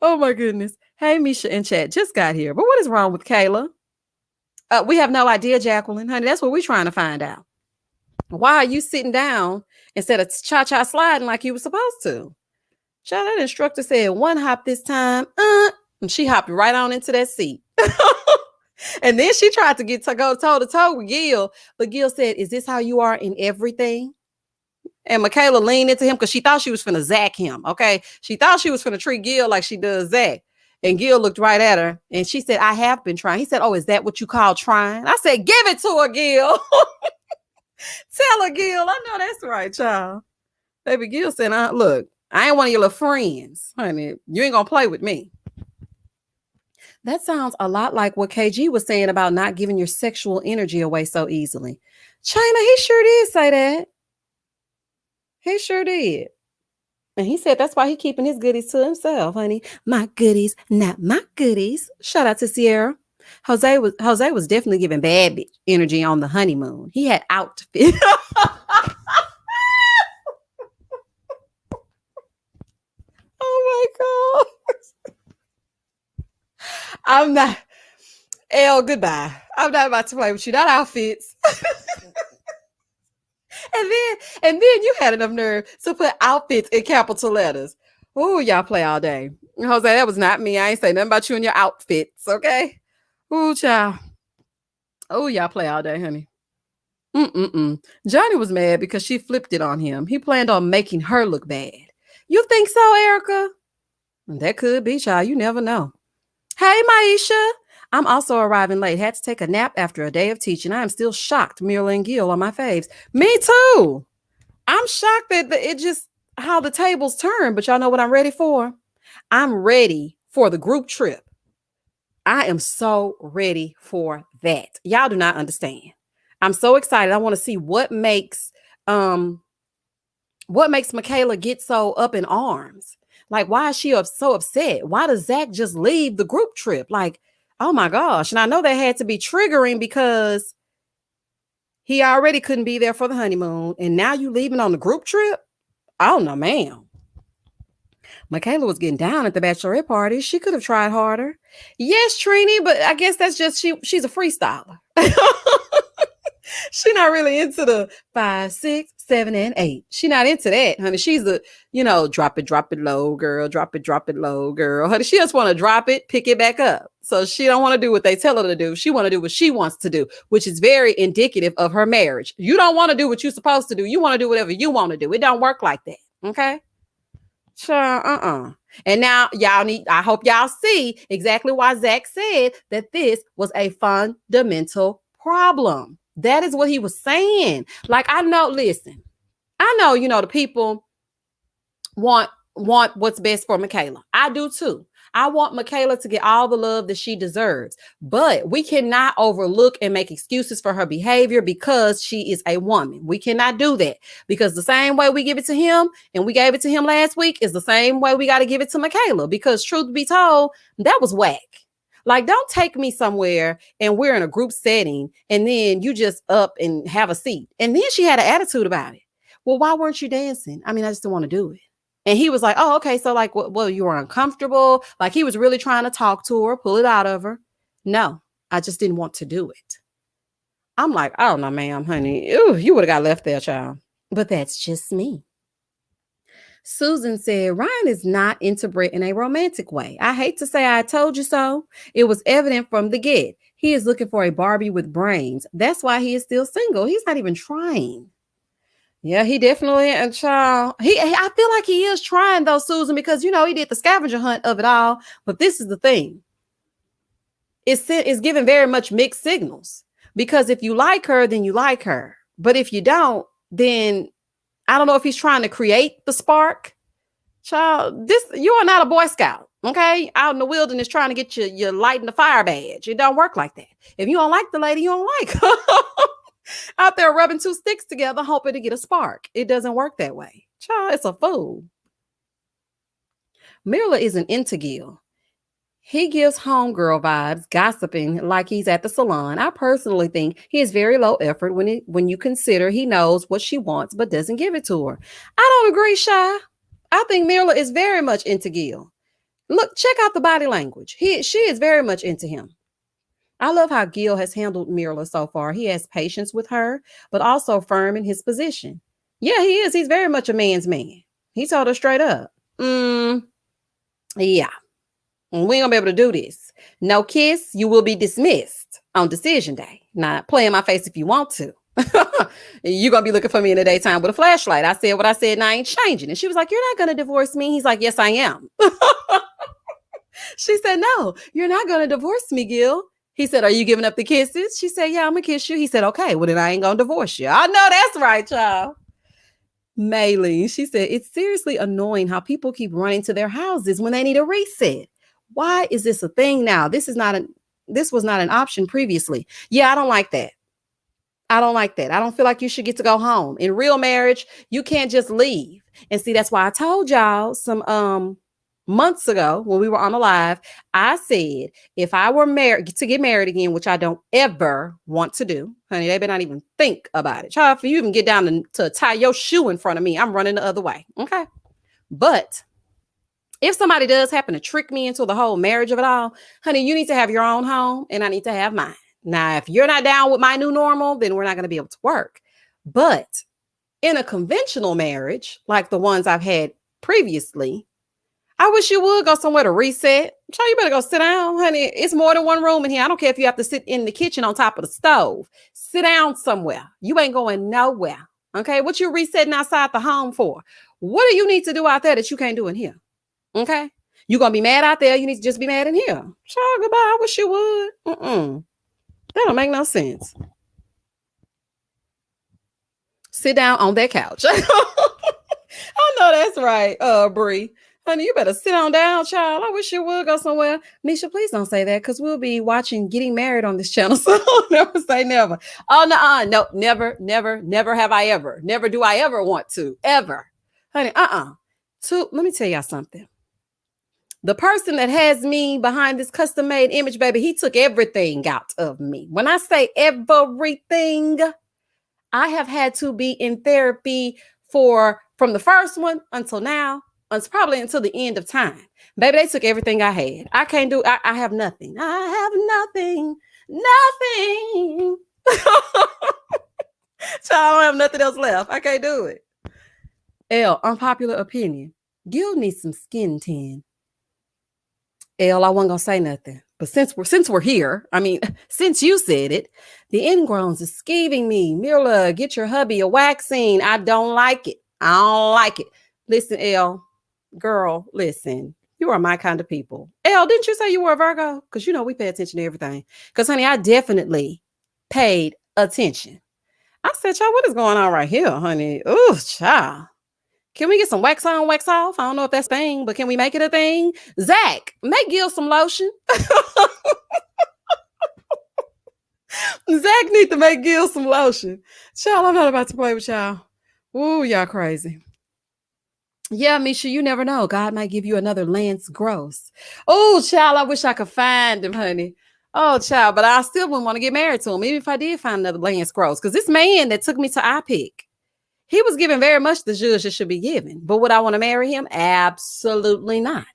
Oh my goodness. Hey, Misha in chat just got here. But what is wrong with Kayla? We have no idea, Jacqueline. Honey, that's what we're trying to find out. Why are you sitting down instead of cha-cha sliding like you were supposed to? Child, that instructor said one hop this time. And she hopped right on into that seat. And then she tried to go toe-to-toe with Gil. But Gil said, is this how you are in everything? And Michaela leaned into him because she thought she was finna Zach him, okay? She thought she was finna treat Gil like she does Zach. And Gil looked right at her, and she said, I have been trying. He said, oh, is that what you call trying? I said, give it to her, Gil. Tell her, Gil. I know that's right, child. Baby Gil said, look, I ain't one of your little friends, honey. You ain't gonna play with me. That sounds a lot like what KG was saying about not giving your sexual energy away so easily. China, he sure did say that. He sure did. And he said that's why he keeping his goodies to himself, honey. My goodies, not my goodies. Shout out to Sierra. Jose was definitely giving bad bitch energy on the honeymoon. He had outfit. Oh my God. I'm not. Elle, goodbye. I'm not about to play with you. Not outfits. And then you had enough nerve to put outfits in capital letters. Oh, y'all play all day. Jose, that was not me. I ain't say nothing about you and your outfits, okay? Oh, child. Oh, y'all play all day, honey. Johnny was mad because she flipped it on him. He planned on making her look bad. You think so, Erica? That could be, child. You never know. Hey, Maisha. I'm also arriving late. Had to take a nap after a day of teaching. I am still shocked. Mira and Gil on my faves. Me too. I'm shocked that it just how the tables turn. But y'all know what I'm ready for? I'm ready for the group trip. I am so ready for that. Y'all do not understand. I'm so excited. I want to see what makes Michaela get so up in arms. Like, why is she so upset? Why does Zach just leave the group trip? Like, oh my gosh. And I know that had to be triggering because he already couldn't be there for the honeymoon. And now you leaving on the group trip? Oh no, ma'am. Michaela was getting down at the bachelorette party. She could have tried harder. Yes, Trini, but I guess that's just she's a freestyler. She's not really into the 5, 6, 7, and 8. She's not into that, honey. She's the, drop it low, girl. Drop it low, girl. Honey, she just want to drop it, pick it back up. So she don't want to do what they tell her to do. She want to do what she wants to do, which is very indicative of her marriage. You don't want to do what you're supposed to do. You want to do whatever you want to do. It don't work like that. Okay? Sure, And now I hope y'all see exactly why Zach said that this was a fundamental problem. That is what he was saying. Like, I know, listen, I know, the people want what's best for Michaela. I do too. I want Michaela to get all the love that she deserves. But we cannot overlook and make excuses for her behavior because she is a woman. We cannot do that because the same way we give it to him and we gave it to him last week is the same way we got to give it to Michaela, because truth be told, that was whack. Like, don't take me somewhere and we're in a group setting and then you just up and have a seat. And then she had an attitude about it. Well, why weren't you dancing? I mean, I just didn't want to do it. And he was like, oh, okay. So like, well, you were uncomfortable. Like he was really trying to talk to her, pull it out of her. No, I just didn't want to do it. I'm like, oh no, ma'am, honey. Ooh, you would have got left there, child. But that's just me. Susan said, Ryan is not into Brett in a romantic way. I hate to say I told you so. It was evident from the get. He is looking for a Barbie with brains. That's why he is still single. He's not even trying. Yeah, he definitely a child. I feel like he is trying though, Susan, because you know he did the scavenger hunt of it all. But this is the thing. It's giving very much mixed signals. Because if you like her, then you like her. But if you don't, then I don't know if he's trying to create the spark. Child, you are not a Boy Scout, okay? Out in the wilderness trying to get your light in the fire badge. It don't work like that. If you don't like the lady, you don't like her. Out there rubbing two sticks together, hoping to get a spark. It doesn't work that way. Child, it's a fool. Mirla isn't into Gil. He gives homegirl vibes, gossiping like he's at the salon. I personally think he is very low effort when you consider he knows what she wants but doesn't give it to her. I don't agree, Shy. I think Mirla is very much into Gil. Look, check out the body language. She is very much into him. I love how Gil has handled Mirla so far. He has patience with her, but also firm in his position. Yeah, he is. He's very much a man's man. He told her straight up. Yeah. We ain't gonna be able to do this. No kiss, you will be dismissed on decision day. Now, play in my face if you want to. You're gonna be looking for me in the daytime with a flashlight. I said what I said and I ain't changing. And she was like, you're not gonna divorce me. He's like, yes, I am. She said, no, you're not gonna divorce me, Gil. He said, are you giving up the kisses? She said, yeah, I'm gonna kiss you. He said, okay, well then I ain't gonna divorce you. I know that's right, y'all. Maylee, she said, it's seriously annoying how people keep running to their houses when they need a reset. Why is this a thing now? This was not an option previously. Yeah, I don't like that. I don't like that. I don't feel like you should get to go home. In real marriage, you can't just leave. And see, that's why I told y'all some months ago when we were on the live, I said, if I were married to get married again, which I don't ever want to do, honey, they better not even think about it. Child, for you even get down to tie your shoe in front of me, I'm running the other way. Okay. But if somebody does happen to trick me into the whole marriage of it all, honey, you need to have your own home and I need to have mine. Now, if you're not down with my new normal, then we're not going to be able to work. But in a conventional marriage, like the ones I've had previously, I wish you would go somewhere to reset. Child, you better go sit down, honey. It's more than one room in here. I don't care if you have to sit in the kitchen on top of the stove. Sit down somewhere. You ain't going nowhere. Okay? What you resetting outside the home for? What do you need to do out there that you can't do in here? Okay? You're going to be mad out there. You need to just be mad in here. Child, goodbye. I wish you would. That don't make no sense. Sit down on that couch. I know that's right, Bree. Honey, you better sit on down, child. I wish you would go somewhere. Misha, please don't say that because we'll be watching Getting Married on this channel. So never say never. Oh, no, never have I ever. Never do I ever want to. Ever. Honey, let me tell y'all something. The person that has me behind this custom-made image, baby, he took everything out of me. When I say everything, I have had to be in therapy from the first one until now, probably until the end of time. Baby, they took everything I had. I can't do, I have nothing. I have nothing. So I don't have nothing else left. I can't do it. Unpopular opinion. Gil needs some skin tan. I wasn't gonna say nothing, but since we're here, I mean, since you said it, the ingrowns is skeeving me. Mirla, get your hubby a waxing. I don't like it. I don't like it. Listen, girl, listen. You are my kind of people. Didn't you say you were a Virgo? Because you know we pay attention to everything. Because honey, I definitely paid attention. I said, child, what is going on right here, honey? Oh, child. Can we get some wax on, wax off? I don't know if that's a thing, but can we make it a thing? Zach, make Gil some lotion. Zach need to make Gil some lotion. Child, I'm not about to play with y'all. Ooh, y'all crazy. Yeah, Misha, you never know. God might give you another Lance Gross. Oh, child, I wish I could find him, honey. Oh, child, but I still wouldn't want to get married to him, even if I did find another Lance Gross. Because this man that took me to iPick, he was given very much the judge that should be given. But would I want to marry him? Absolutely not.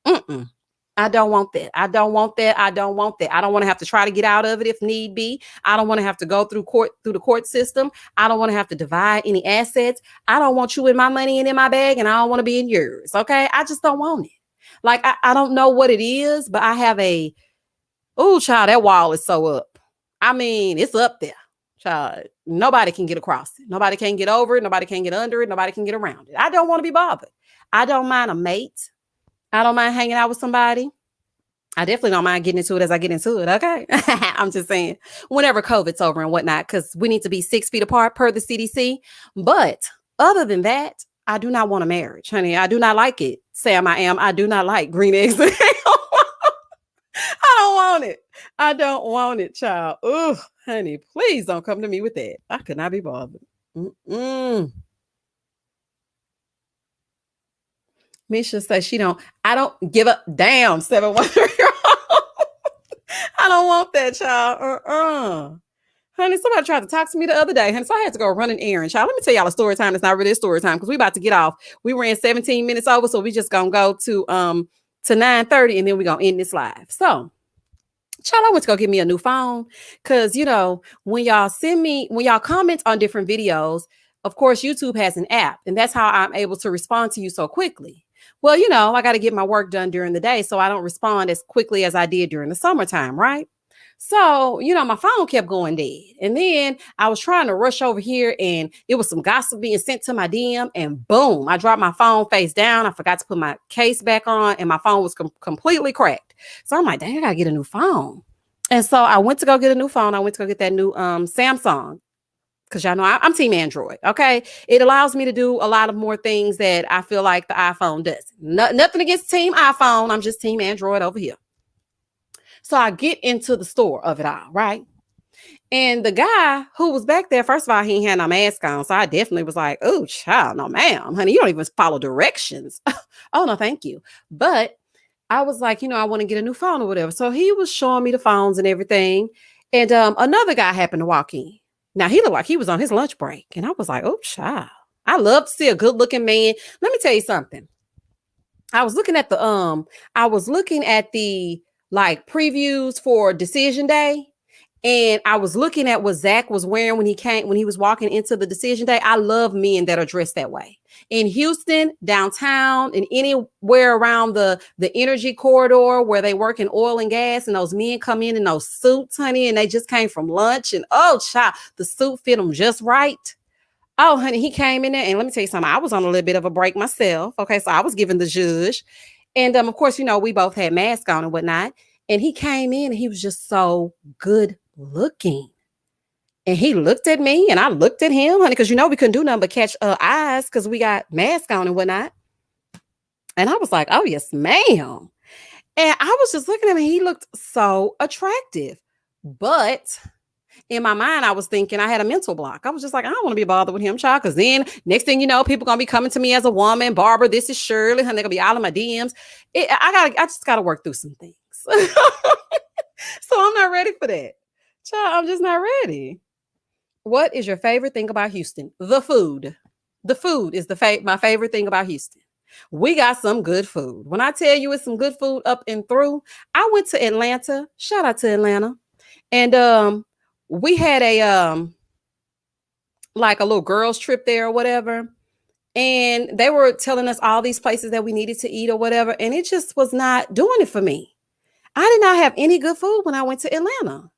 Mm-mm. I don't want that. I don't want that. I don't want that. I don't want to have to try to get out of it if need be. I don't want to have to go through the court system. I don't want to have to divide any assets. I don't want you in my money and in my bag, and I don't want to be in yours. Okay. I just don't want it. Like I don't know what it is, but I have child, that wall is so up. I mean, it's up there. Child, nobody can get across it. Nobody can get over it. Nobody can get under it. Nobody can get around it. I don't want to be bothered. I don't mind a mate. I don't mind hanging out with somebody. I definitely don't mind getting into it as I get into it. Okay. I'm just saying, whenever COVID's over and whatnot, because we need to be 6 feet apart per the CDC. But other than that, I do not want a marriage, honey. I do not like it. Sam, I am. I do not like green eggs. I don't want it. I don't want it, child. Ugh, honey, please don't come to me with that. I could not be bothered. Mm-mm. Misha says I don't give up. Damn, 713. I don't want that, child. Honey, somebody tried to talk to me the other day, honey, so I had to go run an errand, child. Let me tell y'all a story time. It's not really a story time because we about to get off. We ran 17 minutes over, so we just gonna go to 9:30 and then we gonna end this live. So, child, I went to go get me a new phone because when y'all comment on different videos, of course YouTube has an app, and that's how I'm able to respond to you so quickly. Well, I got to get my work done during the day, so I don't respond as quickly as I did during the summertime, right? So, my phone kept going dead. And then I was trying to rush over here and it was some gossip being sent to my DM, and boom, I dropped my phone face down. I forgot to put my case back on and my phone was completely cracked. So I'm like, dang, I got to get a new phone. And so I went to go get a new phone. I went to go get that new Samsung. Because y'all know I'm team Android, okay? It allows me to do a lot of more things that I feel like the iPhone does. Nothing against team iPhone. I'm just team Android over here. So I get into the store of it all, right? And the guy who was back there, first of all, he ain't had no mask on. So I definitely was like, oh, child, no, ma'am. Honey, you don't even follow directions. Oh, no, thank you. But I was like, I want to get a new phone or whatever. So he was showing me the phones and everything. And another guy happened to walk in. Now, he looked like he was on his lunch break. And I was like, oh, child. I love to see a good looking man. Let me tell you something. I was looking at the like previews for decision day. And I was looking at what Zach was wearing when he was walking into the decision day. I love men that are dressed that way. In Houston, downtown, and anywhere around the energy corridor where they work in oil and gas, and those men come in those suits, honey, and they just came from lunch. And oh, child, the suit fit them just right. Oh, honey, he came in there, and let me tell you something. I was on a little bit of a break myself. Okay, so I was giving the judge. And of course, we both had masks on and whatnot. And he came in and he was just so good looking. And he looked at me and I looked at him, honey, because we couldn't do nothing but catch eyes because we got masks on and whatnot. And I was like, oh, yes, ma'am. And I was just looking at him and he looked so attractive. But in my mind, I was thinking I had a mental block. I was just like, I don't want to be bothered with him, child. Because then next thing you know, people going to be coming to me as a woman. Barbara, this is Shirley. Honey, they're going to be all in my DMs. I just got to work through some things. So I'm not ready for that. Child, I'm just not ready. What is your favorite thing about Houston? The food. The food is my favorite thing about Houston. We got some good food. When I tell you it's some good food up and through, I went to Atlanta. Shout out to Atlanta. And we had like a little girls trip there or whatever. And they were telling us all these places that we needed to eat or whatever. And it just was not doing it for me. I did not have any good food when I went to Atlanta.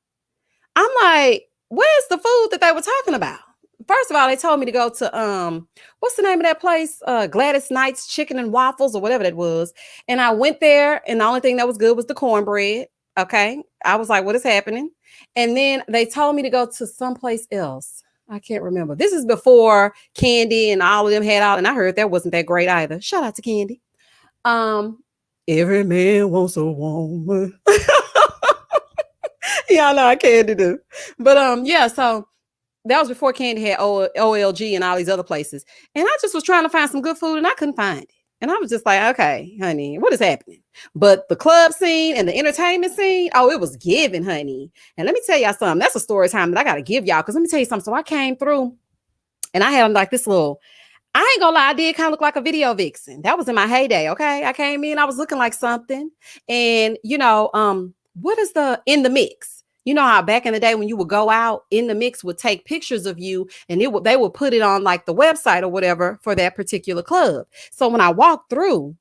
I'm like, where's the food that they were talking about? First of all, they told me to go to what's the name of that place? Gladys Knight's Chicken and Waffles or whatever that was. And I went there, and the only thing that was good was the cornbread. Okay. I was like, what is happening? And then they told me to go to someplace else. I can't remember. This is before Candy and all of them had all, and I heard that wasn't that great either. Shout out to Candy. Um, every man wants a woman. Y'all know I Candy do. But yeah, so that was before Candy had OLG and all these other places. And I just was trying to find some good food and I couldn't find it. And I was just like, okay, honey, what is happening? But the club scene and the entertainment scene, oh, it was giving, honey. And let me tell y'all something. That's a story time that I got to give y'all. Because let me tell you something. So I came through and I had like this little, I ain't gonna lie, I did kind of look like a video vixen. That was in my heyday, okay? I came in, I was looking like something. And, what is the in the mix? You know how back in the day when you would go out, in the mix would take pictures of you and they would put it on like the website or whatever for that particular club. So when I walked through,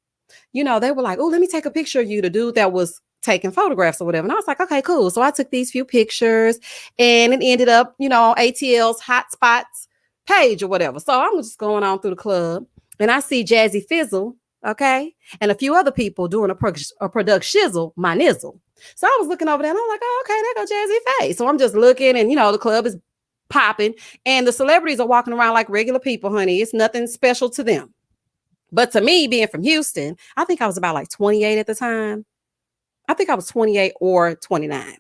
they were like, oh, let me take a picture of you, the dude that was taking photographs or whatever. And I was like, okay, cool. So I took these few pictures and it ended up, on ATL's Hotspots page or whatever. So I'm just going on through the club and I see Jazzy Fizzle, okay, and a few other people doing a product shizzle, my nizzle. So I was looking over there and I'm like, oh, okay, there go Jazzy Face. So I'm just looking and, the club is popping and the celebrities are walking around like regular people, honey. It's nothing special to them. But to me, being from Houston, I think I was about like 28 at the time. I think I was 28 or 29.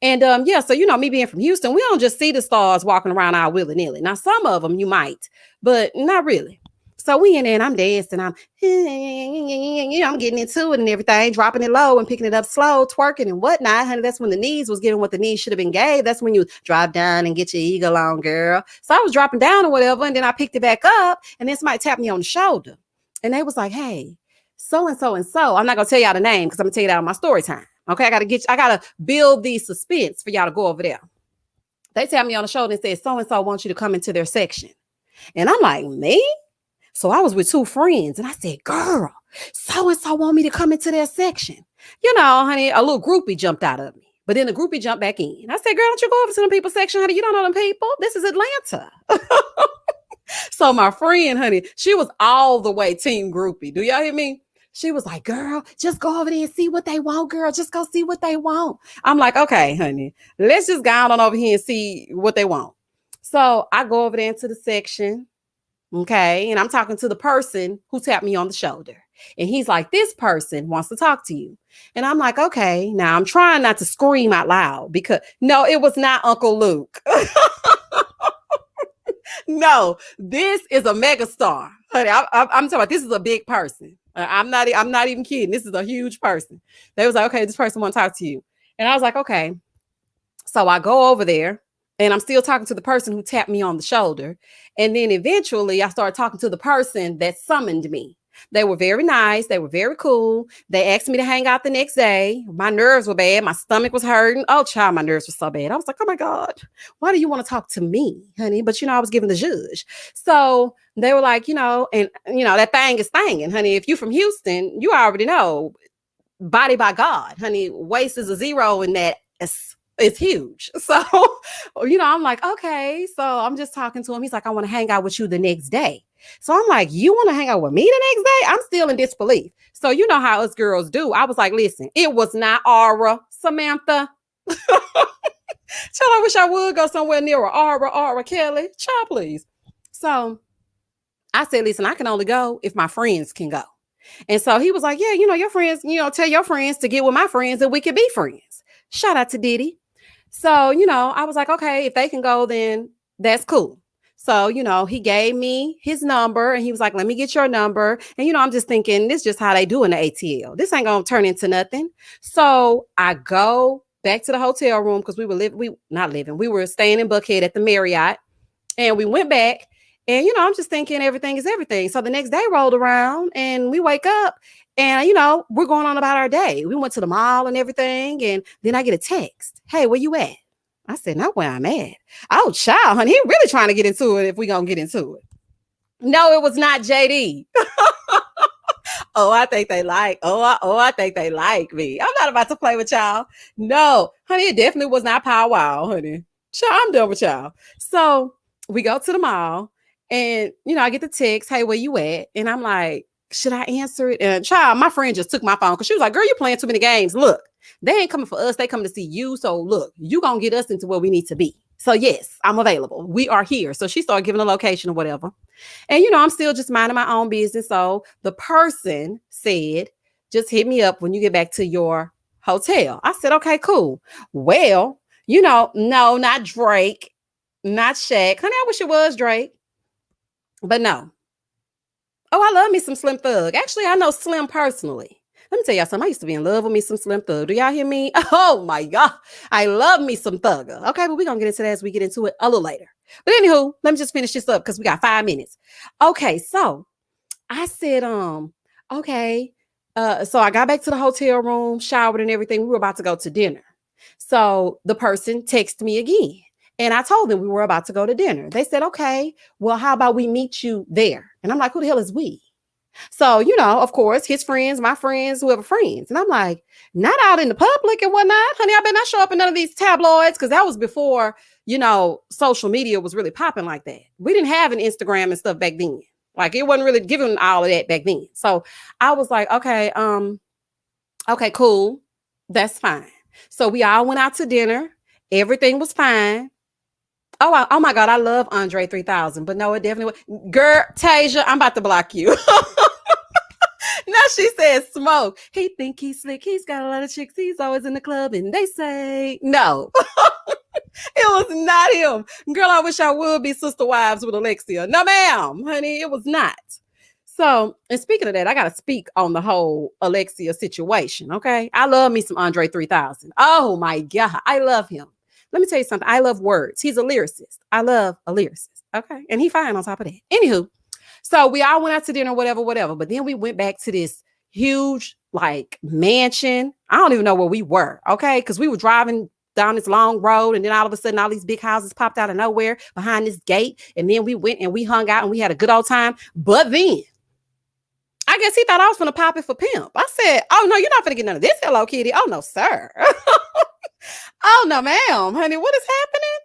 And yeah, so me being from Houston, we don't just see the stars walking around our willy-nilly. Now, some of them you might, but not really. So we in there and I'm dancing. I'm getting into it and everything, dropping it low and picking it up slow, twerking and whatnot. Honey, that's when the knees was getting what the knees should have been gave. That's when you drop down and get your eagle on, girl. So I was dropping down or whatever. And then I picked it back up and then somebody tapped me on the shoulder. And they was like, hey, so-and-so and so. I'm not going to tell y'all the name because I'm going to tell you that on my story time. Okay, I got to build the suspense for y'all to go over there. They tapped me on the shoulder and said, so-and-so wants you to come into their section. And I'm like, me? So I was with two friends and I said, girl, so-and-so want me to come into their section. Honey, a little groupie jumped out of me. But then the groupie jumped back in. I said, girl, don't you go over to them people's section, honey. You don't know them people. This is Atlanta. So my friend, honey, she was all the way team groupie. Do y'all hear me? She was like, girl, just go over there and see what they want, girl. Just go see what they want. I'm like, okay, honey, let's just go on over here and see what they want. So I go over there into the section. Okay. And I'm talking to the person who tapped me on the shoulder. And he's like, this person wants to talk to you. And I'm like, okay. Now I'm trying not to scream out loud because no, it was not Uncle Luke. No, this is a megastar. Honey, I'm talking about this is a big person. I'm not even kidding. This is a huge person. They was like, okay, this person want to talk to you. And I was like, okay. So I go over there and I'm still talking to the person who tapped me on the shoulder. And then eventually I started talking to the person that summoned me. They were very nice. They were very cool. They asked me to hang out the next day. My nerves were bad. My stomach was hurting. Oh, child, my nerves were so bad. I was like, oh my God, why do you want to talk to me, honey? But, I was giving the judge. So they were like, that thing is thangin', honey. If you from Houston, you already know body by God, honey, waist is a zero in that. It's huge. So, I'm like, okay. So I'm just talking to him. He's like, I want to hang out with you the next day. So I'm like, you want to hang out with me the next day? I'm still in disbelief. So you know how us girls do. I was like, listen, it was not Aura, Samantha. Child, I wish I would go somewhere near Aura, Kelly. Child, please. So I said, listen, I can only go if my friends can go. And so he was like, yeah, your friends, tell your friends to get with my friends and we can be friends. Shout out to Diddy. So, I was like, okay, if they can go, then that's cool. So, he gave me his number and he was like, let me get your number. And, I'm just thinking, this is just how they do in the ATL. This ain't going to turn into nothing. So I go back to the hotel room because we were staying in Buckhead at the Marriott. And we went back and, I'm just thinking everything is everything. So the next day rolled around and we wake up and, we're going on about our day. We went to the mall and everything. And then I get a text. Hey, where you at? I said, not where I'm at. Oh, child, honey, he really trying to get into it if we going to get into it. No, it was not JD. Oh, I think they like me. I'm not about to play with y'all. No, honey, it definitely was not Pow Wow, honey. Child, I'm done with y'all. So we go to the mall and, I get the text, hey, where you at? And I'm like, should I answer it? And child, my friend just took my phone because she was like, girl, you playing too many games. Look, they ain't coming for us. They coming to see you. So look, you going to get us into where we need to be. So yes, I'm available. We are here. So she started giving a location or whatever. And I'm still just minding my own business. So the person said, just hit me up when you get back to your hotel. I said, okay, cool. Well, no, not Drake, not Shaq. Honey, I wish it was Drake. But no. Oh, I love me some Slim Thug. Actually, I know Slim personally. Let me tell y'all something. I used to be in love with me some Slim Thug. Do y'all hear me? Oh my God. I love me some Thugger. Okay, but we're going to get into that as we get into it a little later. But anywho, let me just finish this up because we got 5 minutes. Okay, so I said, okay. So I got back to the hotel room, showered and everything. We were about to go to dinner. So the person texted me again. And I told them we were about to go to dinner. They said, okay, well, how about we meet you there? And I'm like, who the hell is we? So, of course, his friends, my friends, whoever friends. And I'm like, not out in the public and whatnot. Honey, I better not show up in none of these tabloids because that was before, social media was really popping like that. We didn't have an Instagram and stuff back then. Like it wasn't really giving all of that back then. So I was like, okay, cool. That's fine. So we all went out to dinner. Everything was fine. Oh my God, I love Andre 3000, but no, it definitely was. Girl, Tasia, I'm about to block you. Now she said smoke. He think he's slick. He's got a lot of chicks. He's always in the club and they say no. It was not him. Girl, I wish I would be sister wives with Alexia. No, ma'am, honey, it was not. So, and speaking of that, I got to speak on the whole Alexia situation, okay? I love me some Andre 3000. Oh my God, I love him. Let me tell you something. I love words. He's a lyricist. I love a lyricist, okay? And he fine on top of that. Anywho, so we all went out to dinner, whatever. But then we went back to this huge, like, mansion. I don't even know where we were, okay? Because we were driving down this long road, and then all of a sudden, all these big houses popped out of nowhere behind this gate. And then we went and we hung out and we had a good old time. But then, I guess he thought I was going to pop it for pimp. I said, oh, no, you're not going to get none of this, Hello Kitty. Oh, no, sir. Oh, no, ma'am, honey, what is happening?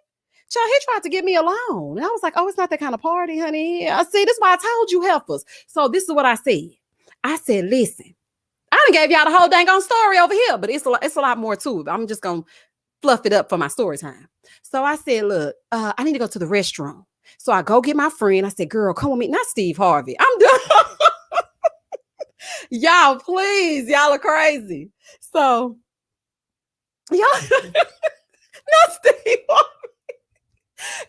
Child, he tried to get me alone. And I was like, oh, it's not that kind of party, honey. I see, this is why I told you heifers. So this is what I said. I said, listen, I done gave y'all the whole dang on story over here, but it's a lot more to it. I'm just going to fluff it up for my story time. So I said, look, I need to go to the restroom. So I go get my friend. I said, girl, come with me. Not Steve Harvey. I'm done. Y'all, please. Y'all are crazy. So, y'all, not Steve Harvey.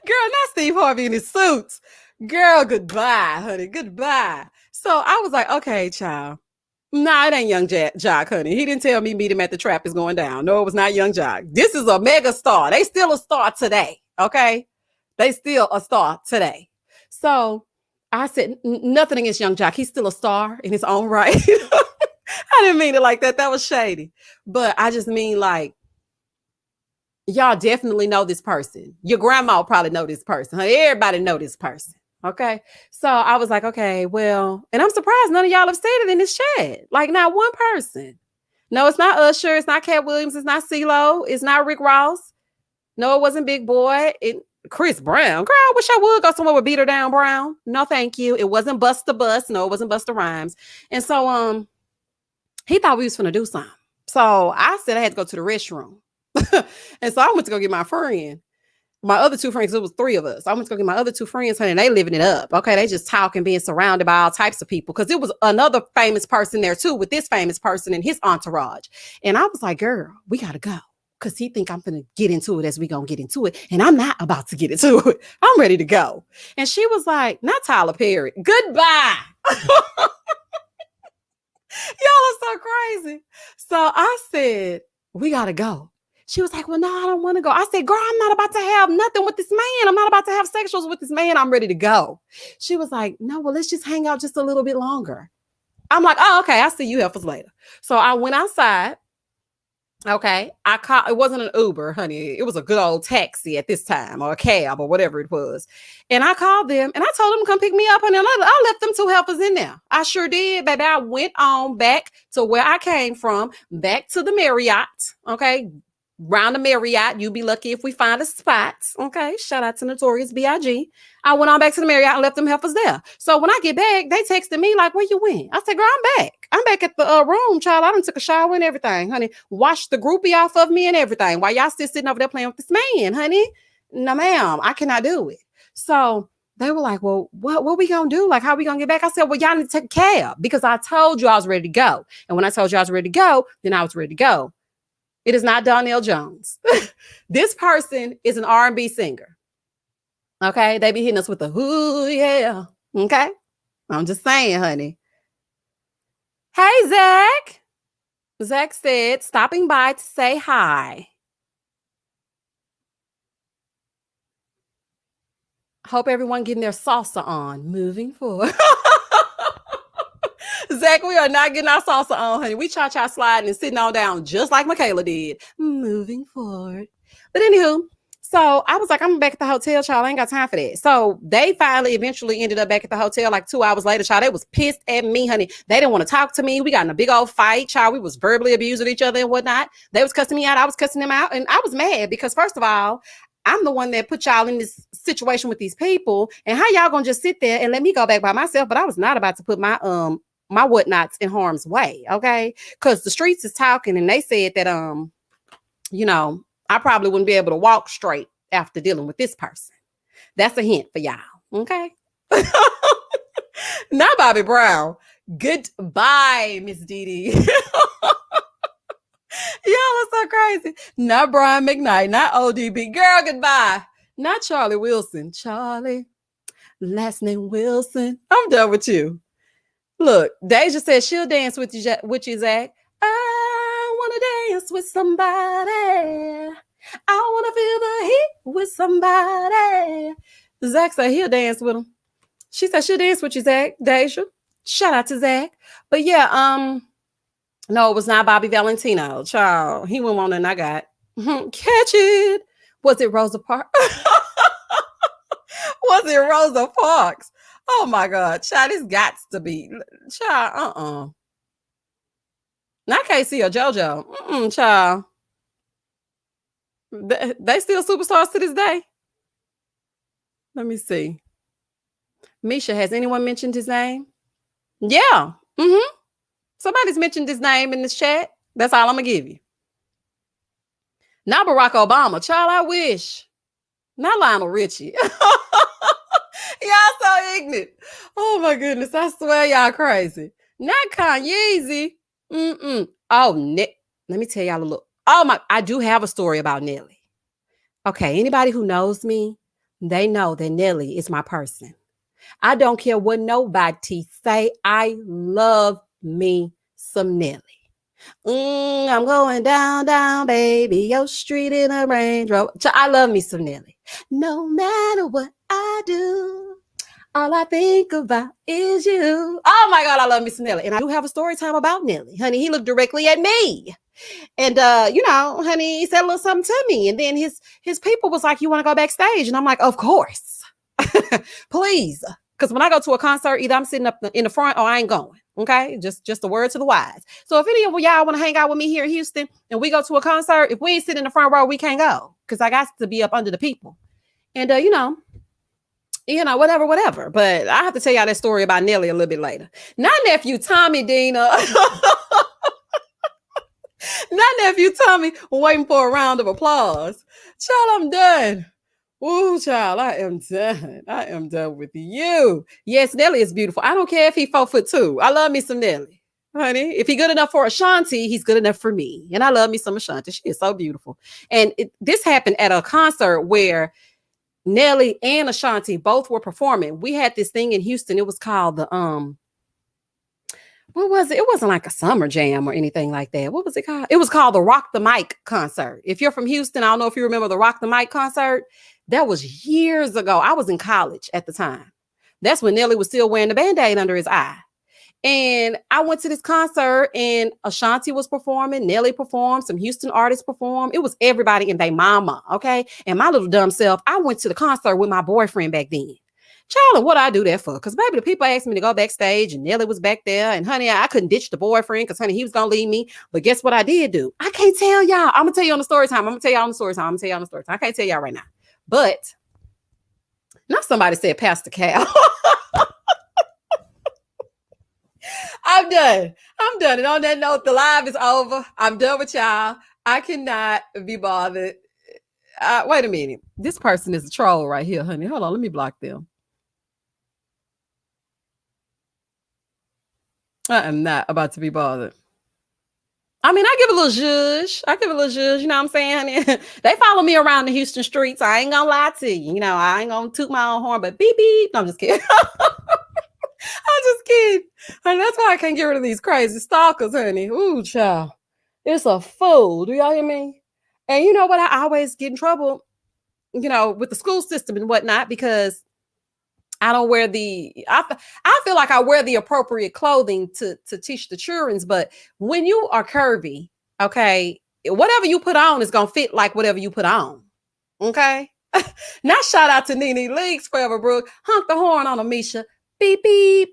Girl, not Steve Harvey in his suits. Girl, goodbye, honey. Goodbye. So I was like, okay, child. Nah, it ain't Young Jock, honey. He didn't tell me meet him at the trap is going down. No, it was not Young Jock. This is a mega star. They still a star today, okay? They still a star today. So I said, nothing against Young Jock. He's still a star in his own right. I didn't mean it like that. That was shady. But I just mean like, y'all definitely know this person. Your grandma will probably know this person. Everybody know this person. Okay. So I was like, okay, well, and I'm surprised none of y'all have said it in this chat. Like not one person. No, it's not Usher. It's not Cat Williams. It's not CeeLo. It's not Rick Ross. No, it wasn't Big Boy. Chris Brown. Girl, I wish I would go somewhere with Beat Her Down Brown. No, thank you. It wasn't Busta Bust. No, it wasn't Busta Rhymes. And so he thought we was finna do something. So I said I had to go to the restroom. And so I went to go get my friend. My other two friends, it was 3 of us. I went to go get my other 2 friends, honey, and they living it up. Okay, they just talking, being surrounded by all types of people. Because it was another famous person there too, with this famous person and his entourage. And I was like, girl, we gotta go. Because he think I'm gonna get into it as we gonna get into it. And I'm not about to get into it. I'm ready to go. And she was like, not Tyler Perry. Goodbye. Y'all are so crazy. So I said, we gotta go. She was like, well, no, I don't want to go. I said, girl, I'm not about to have nothing with this man. I'm not about to have sexuals with this man. I'm ready to go. She was like, no, well, let's just hang out just a little bit longer. I'm like, oh, okay. I'll see you heifers later. So I went outside. Okay. I called, it wasn't an Uber, honey. It was a good old taxi at this time or a cab or whatever it was. And I called them and I told them to come pick me up. And I left them 2 heifers in there. I sure did, baby. I went on back to where I came from, back to the Marriott. Okay. Round the Marriott, you be lucky if we find a spot. Okay, shout out to Notorious B.I.G. I went on back to the Marriott and left them heifers there. So when I get back, they texted me like, where you went? I said, girl, I'm back. I'm back at the room, child. I done took a shower and everything, honey. Washed the groupie off of me and everything while y'all still sitting over there playing with this man, honey. No, ma'am, I cannot do it. So they were like, well, what we gonna do? Like, how we gonna get back? I said, well, y'all need to take a cab because I told you I was ready to go. And when I told you I was ready to go, then I was ready to go. It is not Donnell Jones. This person is an R&B singer. Okay, they be hitting us with the ooh yeah. Okay, I'm just saying, honey. Hey, Zach. Zach said, stopping by to say hi. Hope everyone getting their salsa on. Moving forward. Zach, we are not getting our salsa on, honey. We cha-cha sliding and sitting on down just like Michaela did. Moving forward. But anywho, so I was like, I'm back at the hotel, child. I ain't got time for that. So they finally eventually ended up back at the hotel like 2 hours later, child. They was pissed at me, honey. They didn't want to talk to me. We got in a big old fight, child. We was verbally abusing each other and whatnot. They was cussing me out. I was cussing them out. And I was mad because first of all, I'm the one that put y'all in this situation with these people. And how y'all gonna just sit there and let me go back by myself? But I was not about to put my whatnots in harm's way, okay? Because the streets is talking and they said that I probably wouldn't be able to walk straight after dealing with this person. That's a hint for y'all, okay? Not Bobby Brown. Goodbye, Miss Dee Dee. Y'all are so crazy. Not Brian McKnight, not ODB. Girl, goodbye. Not Charlie Wilson. Charlie, last name Wilson. I'm done with you. Look, Deja said she'll dance with you, Zach. I want to dance with somebody. I want to feel the heat with somebody. Zach said he'll dance with him. She said she'll dance with you, Zach. Deja. Shout out to Zach. But yeah, no, it was not Bobby Valentino. Child, he went on and I got catch it. Was it Rosa Parks? Was it Rosa Parks? Oh my God, child, this got to be child. Not Casey or JoJo. Child. They still superstars to this day. Let me see. Misha, has anyone mentioned his name? Yeah. Somebody's mentioned his name in this chat. That's all I'm gonna give you. Not Barack Obama. Child, I wish. Not Lionel Richie. Y'all so ignorant. Oh my goodness. I swear y'all crazy. Not Kanye. Oh, let me tell y'all a little. I do have a story about Nelly. Okay, anybody who knows me, they know that Nelly is my person. I don't care what nobody say. I love me some Nelly. I'm going down, baby, your street in a Range Rover. I love me some Nelly. No matter what I do, all I think about is you. Oh my God, I love me some Nelly. And I do have a story time about Nelly. Honey, he looked directly at me. And honey, he said a little something to me. And then his people was like, you want to go backstage? And I'm like, of course. Please. Because when I go to a concert, either I'm sitting up in the front or I ain't going. Okay, just a word to the wise. So if any of y'all want to hang out with me here in Houston and we go to a concert, if we ain't sitting in the front row, we can't go because I got to be up under the people. And whatever. But I have to tell y'all that story about Nelly a little bit later. Not nephew Tommy, Dina. Not nephew Tommy waiting for a round of applause. Child, I'm done. Ooh, child, I am done. I am done with you. Yes, Nelly is beautiful. I don't care if he's 4'2". I love me some Nelly. Honey, if he's good enough for Ashanti, he's good enough for me. And I love me some Ashanti. She is so beautiful. And this happened at a concert where Nelly and Ashanti both were performing. We had this thing in Houston. It was called the what was it? It wasn't like a summer jam or anything like that. What was it called? It was called the Rock the Mic concert. If you're from Houston, I don't know if you remember the Rock the Mic concert. That was years ago. I was in college at the time. That's when Nelly was still wearing the Band-Aid under his eye. And I went to this concert and Ashanti was performing. Nelly performed. Some Houston artists performed. It was everybody and their mama, okay? And my little dumb self, I went to the concert with my boyfriend back then. Child, what I do that for? Because baby, the people asked me to go backstage and Nelly was back there. And honey, I couldn't ditch the boyfriend because honey, he was going to leave me. But guess what I did do? I can't tell y'all. I'm going to tell you on the story time. I can't tell y'all right now. But now somebody said Pastor Cal. I'm done. And on that note, the live is over. I'm done with y'all. I cannot be bothered. Wait a minute. This person is a troll right here, honey. Hold on, let me block them. I am not about to be bothered. I mean, I give a little zhuzh. I give a little zhuzh, you know what I'm saying? They follow me around the Houston streets. I ain't gonna lie to you. You know, I ain't gonna toot my own horn, but beep beep. No, I'm just kidding. I'm just kidding. And that's why I can't get rid of these crazy stalkers, honey. Ooh, child. It's a fool. Do y'all hear me? And you know what? I always get in trouble, you know, with the school system and whatnot because I don't wear I feel like I wear the appropriate clothing to teach the children's, but when you are curvy, okay, whatever you put on is gonna fit like whatever you put on. Okay. Now shout out to Nene Leaks Forever Brooke. Honk the horn on Amisha. Beep beep.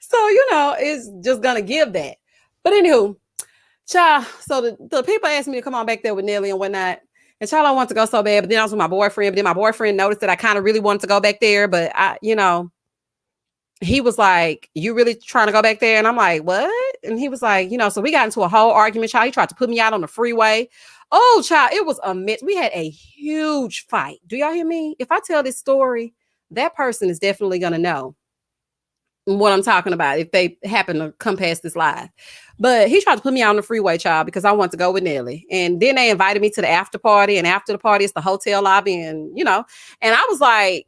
So you know, it's just gonna give that. But anywho, child, so the people asked me to come on back there with Nelly and whatnot. And child, I want to go so bad, but then I was with my boyfriend. But then my boyfriend noticed that I kind of really wanted to go back there. But he was like, "You really trying to go back there?" And I'm like, "What?" And he was like, so we got into a whole argument, child. He tried to put me out on the freeway. Oh, child, it was a mess. We had a huge fight. Do y'all hear me? If I tell this story, that person is definitely gonna know what I'm talking about if they happen to come past this live. But he tried to put me out on the freeway, child, because I want to go with Nelly. And then they invited me to the after party. And after the party, it's the hotel lobby. And, and I was like,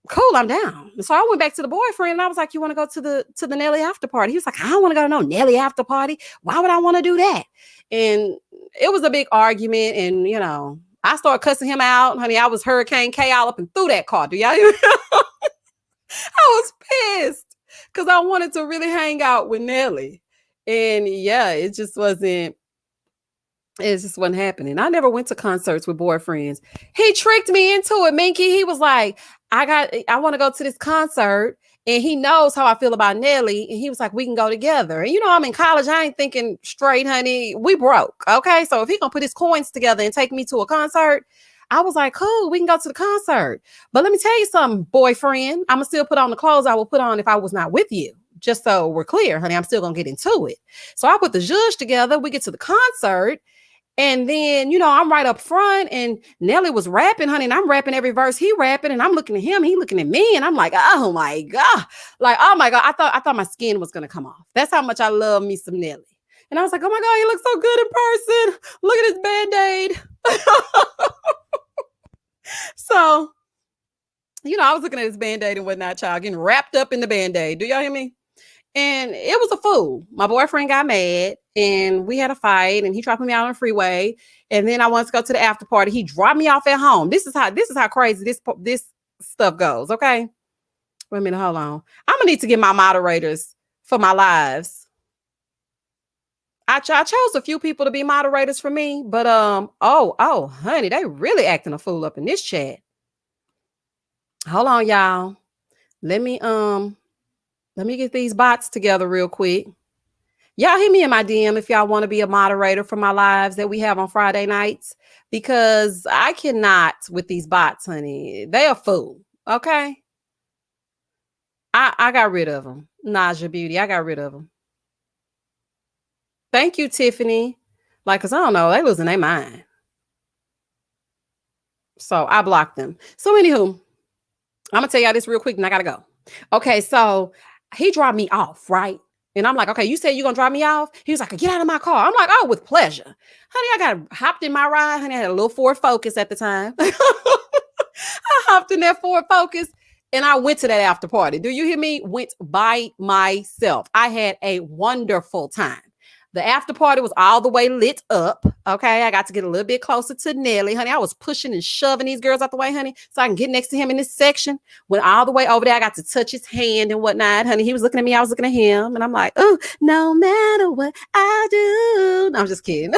cool, I'm down. So I went back to the boyfriend and I was like, you want to go to the Nelly after party? He was like, I don't want to go to no Nelly after party. Why would I want to do that? And it was a big argument. And, I started cussing him out. Honey, I was Hurricane K all up and through that car. Do y'all hear me? I was pissed because I wanted to really hang out with Nelly. And yeah, it just wasn't happening. I never went to concerts with boyfriends. He tricked me into it, Minky. He was like, I want to go to this concert. And he knows how I feel about Nelly. And he was like, we can go together. And I'm in college. I ain't thinking straight, honey. We broke. Okay. So if he gonna put his coins together and take me to a concert, I was like, cool, we can go to the concert. But let me tell you something, boyfriend. I'm going to still put on the clothes I will put on if I was not with you. Just so we're clear, honey, I'm still going to get into it. So I put the zhuzh together. We get to the concert. And then, I'm right up front and Nelly was rapping, honey, and I'm rapping every verse he rapping and I'm looking at him, he looking at me. And I'm like, oh my God. Like, oh my God. I thought my skin was going to come off. That's how much I love me some Nelly. And I was like, oh my God, he looks so good in person. Look at his Band-Aid. So, I was looking at his Band-Aid and whatnot, child, getting wrapped up in the Band-Aid. Do y'all hear me? And it was a fool. My boyfriend got mad and we had a fight and he tried to put me out on the freeway. And then I wanted to go to the after party. He dropped me off at home. This is how crazy this stuff goes. Okay. Wait a minute. Hold on. I'm going to need to get my moderators for my lives. I chose a few people to be moderators for me, but honey, they really acting a fool up in this chat. Hold on, y'all. Let me get these bots together real quick. Y'all hit me in my DM if y'all want to be a moderator for my lives that we have on Friday nights, because I cannot with these bots, honey. They a fool. Okay. I got rid of them. Naja Beauty, I got rid of them. Thank you, Tiffany. Cause I don't know, they losing their mind. So I blocked them. So anywho, I'm gonna tell y'all this real quick and I gotta go. Okay, so he dropped me off, right? And I'm like, okay, you said you're gonna drop me off? He was like, get out of my car. I'm like, oh, with pleasure. Honey, I got hopped in my ride. Honey, I had a little Ford Focus at the time. I hopped in that Ford Focus and I went to that after party. Do you hear me? Went by myself. I had a wonderful time. The after party was all the way lit up. Okay. I got to get a little bit closer to Nelly, honey. I was pushing and shoving these girls out the way, honey, so I can get next to him in this section. Went all the way over there. I got to touch his hand and whatnot, honey. He was looking at me. I was looking at him. And I'm like, oh, no matter what I do. No, I'm just kidding.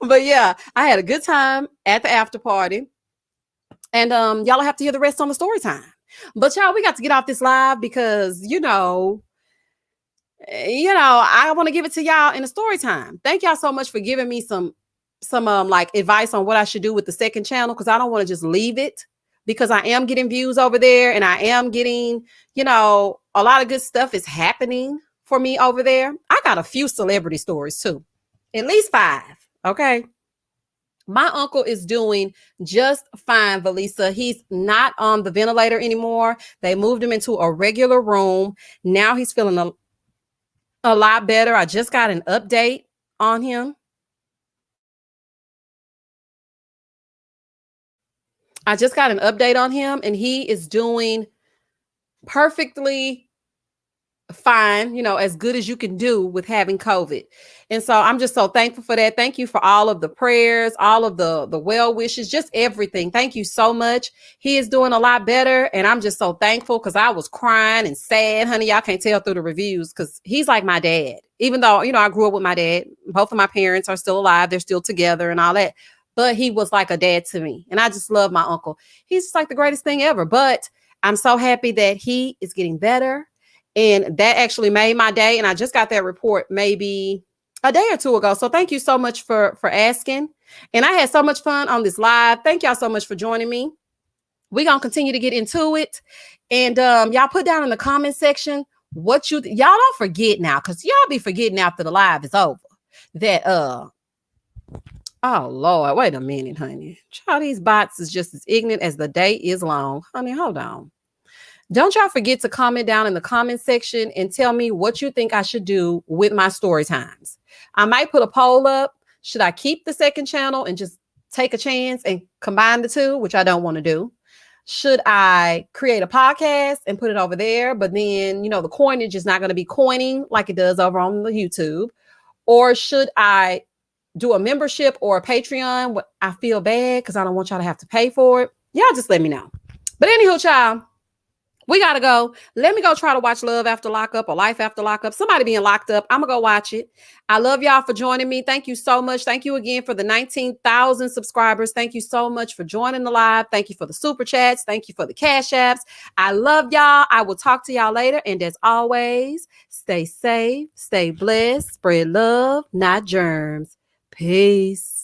But yeah, I had a good time at the after party. And y'all have to hear the rest on the story time. But y'all, we got to get off this live because, I want to give it to y'all in a story time. Thank y'all so much for giving me some advice on what I should do with the second channel, because I don't want to just leave it, because I am getting views over there and I am getting, a lot of good stuff is happening for me over there. I got a few celebrity stories too, at least 5. Okay. My uncle is doing just fine, Valisa. He's not on the ventilator anymore. They moved him into a regular room. Now he's feeling a lot better. I just got an update on him. And he is doing perfectly fine, as good as you can do with having COVID. And so I'm just so thankful for that. Thank you for all of the prayers, all of the well wishes, just everything. Thank you so much. He is doing a lot better. And I'm just so thankful because I was crying and sad, honey. Y'all can't tell through the reviews because he's like my dad. Even though, I grew up with my dad. Both of my parents are still alive. They're still together and all that. But he was like a dad to me. And I just love my uncle. He's just like the greatest thing ever. But I'm so happy that he is getting better. And that actually made my day. And I just got that report maybe a day or two ago. So thank you so much for asking. And I had so much fun on this live. Thank y'all so much for joining me. We're going to continue to get into it. And y'all put down in the comment section what y'all don't forget now, because y'all be forgetting after the live is over that oh Lord, wait a minute, honey. Child, these bots is just as ignorant as the day is long. Honey, hold on. Don't y'all forget to comment down in the comment section and tell me what you think I should do with my story times. I might put a poll up. Should I keep the second channel and just take a chance and combine the two, which I don't want to do? Should I create a podcast and put it over there? But then, the coinage is not going to be coining like it does over on the YouTube. Or should I do a membership or a Patreon? I feel bad because I don't want y'all to have to pay for it. Y'all just let me know. But anywho, child, we got to go. Let me go try to watch Love After Lockup or Life After Lockup. Somebody being locked up. I'm going to go watch it. I love y'all for joining me. Thank you so much. Thank you again for the 19,000 subscribers. Thank you so much for joining the live. Thank you for the super chats. Thank you for the cash apps. I love y'all. I will talk to y'all later. And as always, stay safe, stay blessed, spread love, not germs. Peace.